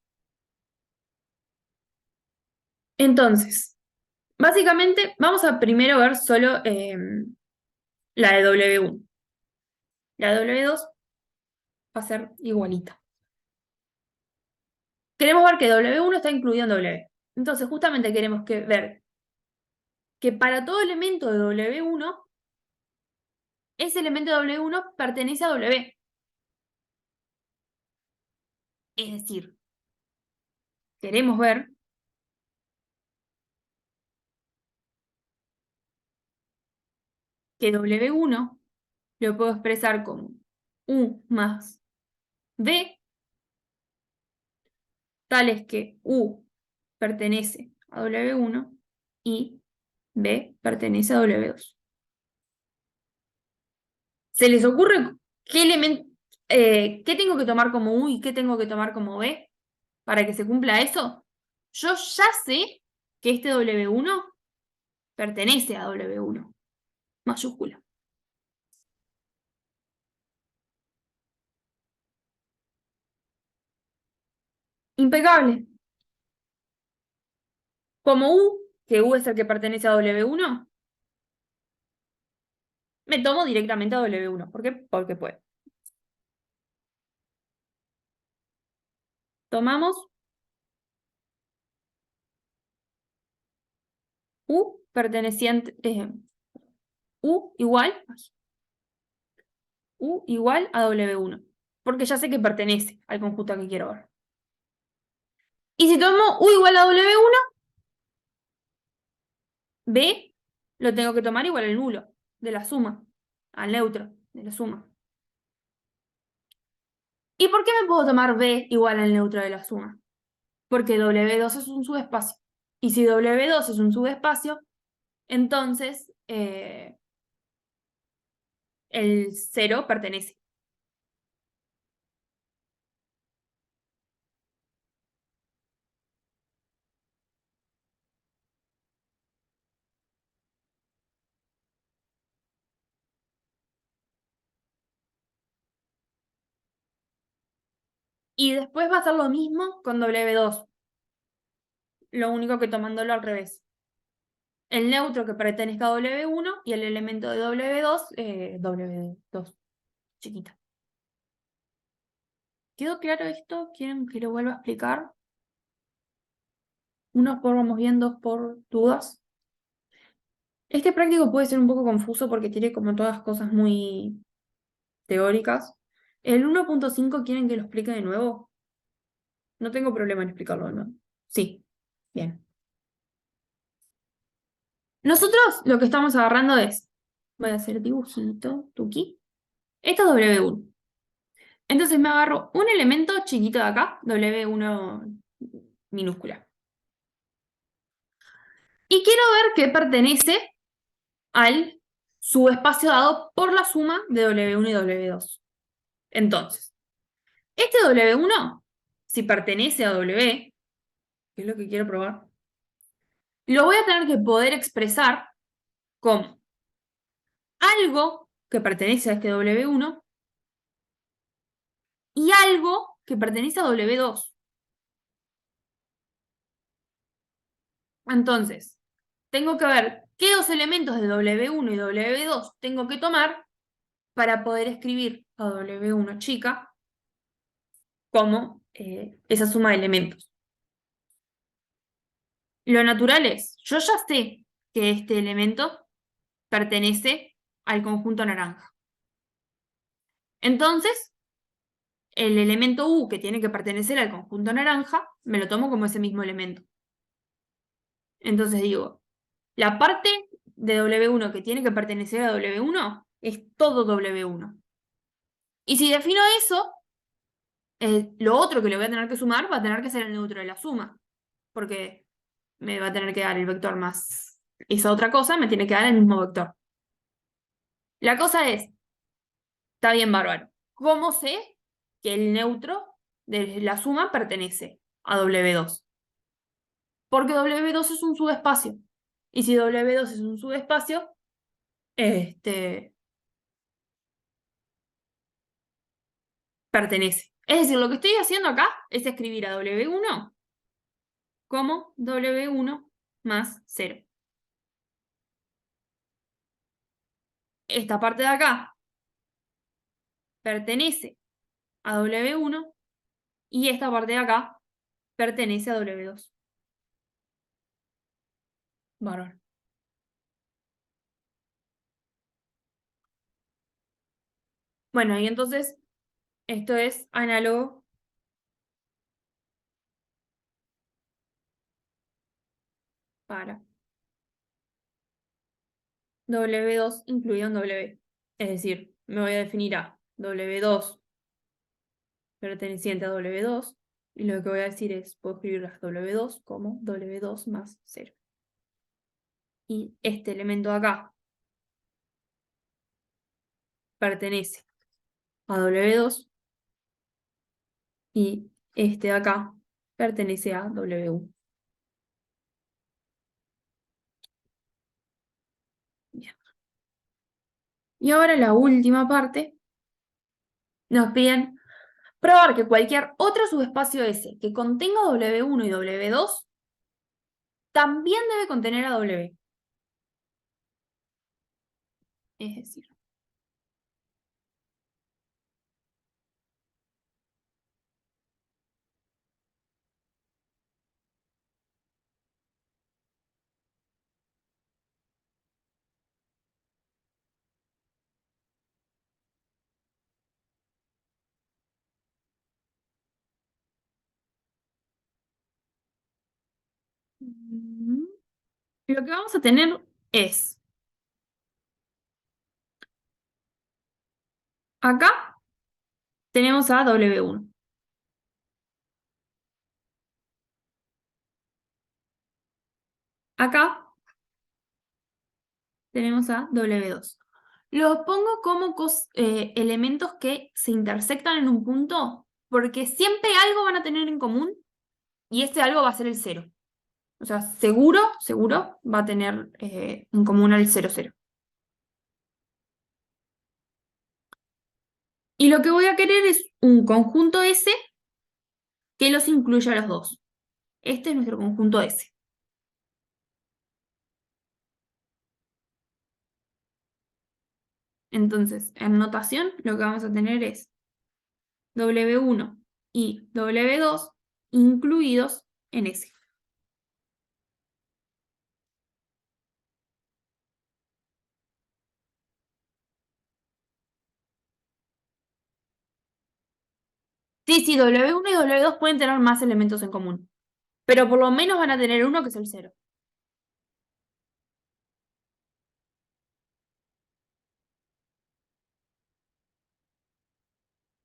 Entonces, básicamente, vamos a primero ver solo la de W1. La de W2 va a ser igualita. Queremos ver que W1 está incluido en W. Entonces, justamente queremos ver que para todo elemento de W1, ese elemento de W1 pertenece a W. Es decir, queremos ver que W1 lo puedo expresar como U más B, tal es que U pertenece a W1 y B pertenece a W2. ¿Se les ocurre qué tengo que tomar como U y qué tengo que tomar como B para que se cumpla eso? Yo ya sé que este W1 pertenece a W1, mayúscula. Impecable. Como U, que U es el que pertenece a W1, me tomo directamente a W1. ¿Por qué? Porque puedo. Tomamos U perteneciente, U igual a W1, porque ya sé que pertenece al conjunto que quiero ver. Y si tomo U igual a W1, B lo tengo que tomar igual al nulo de la suma, al neutro de la suma. ¿Y por qué me puedo tomar B igual al neutro de la suma? Porque W2 es un subespacio. Y si W2 es un subespacio, entonces el 0 pertenece. Y después va a ser lo mismo con W2. Lo único que tomándolo al revés. El neutro que pertenezca a W1 y el elemento de W2, W2, chiquita. ¿Quedó claro esto? ¿Quieren que lo vuelva a explicar? Unos por vamos bien, dos por dudas. Este práctico puede ser un poco confuso porque tiene como todas cosas muy teóricas. ¿El 1.5 quieren que lo explique de nuevo? No tengo problema en explicarlo de nuevo. Sí, bien. Nosotros lo que estamos agarrando es, voy a hacer dibujito, tuki. Esto es W1. Entonces me agarro un elemento chiquito de acá, W1 minúscula. Y quiero ver qué pertenece al subespacio dado por la suma de W1 y W2. Entonces, este W1, si pertenece a W, que es lo que quiero probar, lo voy a tener que poder expresar como algo que pertenece a este W1 y algo que pertenece a W2. Entonces, tengo que ver qué dos elementos de W1 y W2 tengo que tomar para poder escribir a W1 chica como esa suma de elementos. Lo natural es, yo ya sé que este elemento pertenece al conjunto naranja. Entonces, el elemento U que tiene que pertenecer al conjunto naranja, me lo tomo como ese mismo elemento. Entonces digo, la parte de W1 que tiene que pertenecer a W1 es todo W1. Y si defino eso, lo otro que le voy a tener que sumar va a tener que ser el neutro de la suma. Porque me va a tener que dar el vector más esa otra cosa, me tiene que dar el mismo vector. La cosa es, está bien bárbaro, ¿cómo sé que el neutro de la suma pertenece a W2? Porque W2 es un subespacio. Y si W2 es un subespacio, pertenece. Es decir, lo que estoy haciendo acá es escribir a W1 como W1 más 0. Esta parte de acá pertenece a W1 y esta parte de acá pertenece a W2. Bárbaro. Bueno, y entonces esto es análogo para W2 incluido en W. Es decir, me voy a definir a W2 perteneciente a W2, y lo que voy a decir es, puedo escribir las W2 como W2 más 0. Y este elemento de acá pertenece a W2, y este de acá pertenece a W1. Bien. Y ahora la última parte, nos piden probar que cualquier otro subespacio S que contenga W1 y W2 también debe contener a W. Es decir, lo que vamos a tener es, acá tenemos a W1. Acá tenemos a W2. Los pongo como elementos que se intersectan en un punto porque siempre algo van a tener en común y este algo va a ser el 0. O sea, seguro va a tener en común el 0, 0. Y lo que voy a querer es un conjunto S que los incluya a los dos. Este es nuestro conjunto S. Entonces, en notación, lo que vamos a tener es W1 y W2 incluidos en S. Sí, W1 y W2 pueden tener más elementos en común, pero por lo menos van a tener uno que es el 0.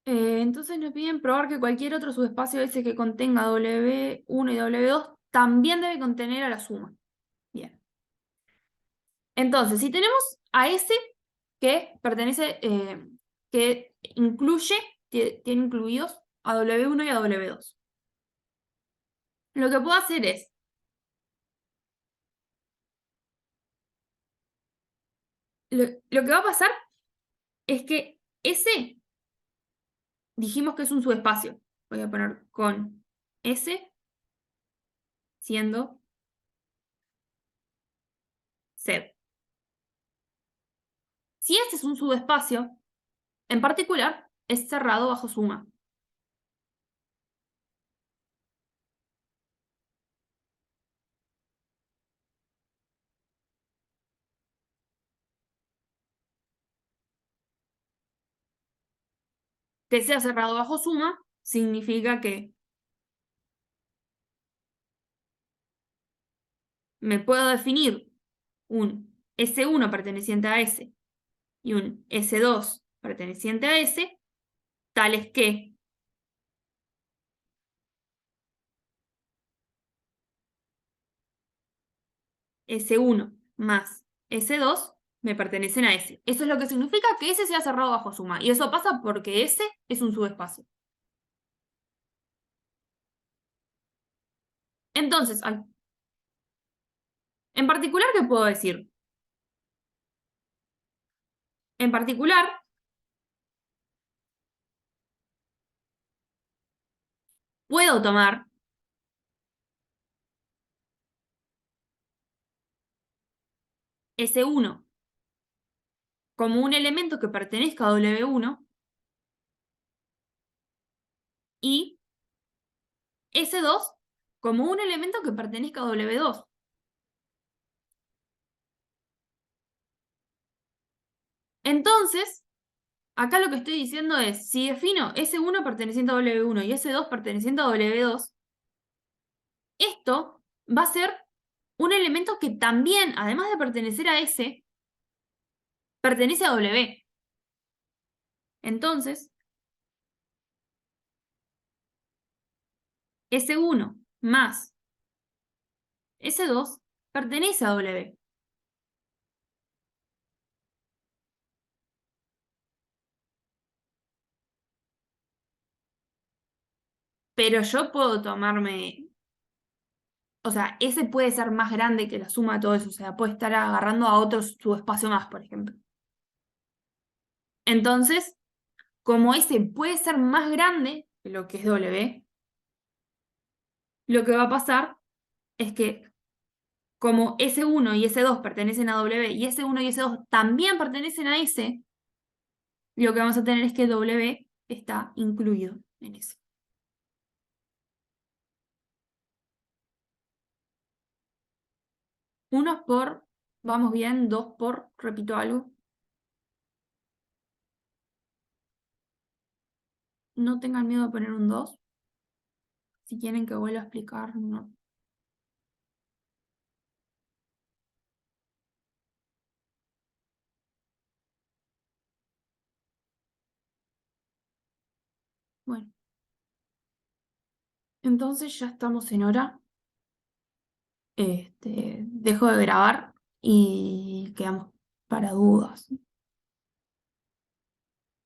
Entonces nos piden probar que cualquier otro subespacio S que contenga W1 y W2 también debe contener a la suma. Bien. Entonces, si tenemos a S que pertenece, que incluye, tiene incluidos a W1 y a W2. Lo que puedo hacer es, lo que va a pasar es que S, dijimos que es un subespacio. Voy a poner con S siendo 0. Si este es un subespacio, en particular, es cerrado bajo suma. Que sea cerrado bajo suma significa que me puedo definir un S1 perteneciente a S y un S2 perteneciente a S, tales que S1 más S2 me pertenecen a S. Eso es lo que significa que S sea cerrado bajo suma. Y eso pasa porque S es un subespacio. Entonces, en particular, ¿qué puedo decir? En particular, puedo tomar S1 como un elemento que pertenezca a W1 y S2 como un elemento que pertenezca a W2. Entonces, acá lo que estoy diciendo es, si defino S1 perteneciente a W1 y S2 perteneciente a W2, esto va a ser un elemento que también, además de pertenecer a S, pertenece a W. Entonces, S1 más S2 pertenece a W. Pero yo puedo tomarme, o sea, S puede ser más grande que la suma de todo eso, o sea, puede estar agarrando a otro subespacio más, por ejemplo. Entonces, como S puede ser más grande que lo que es W, lo que va a pasar es que como S1 y S2 pertenecen a W y S1 y S2 también pertenecen a S, lo que vamos a tener es que W está incluido en S. Uno por, vamos bien, 2 por, repito algo. No tengan miedo de poner un 2. Si quieren que vuelva a explicar, no. Bueno, entonces ya estamos en hora. Dejo de grabar y quedamos para dudas.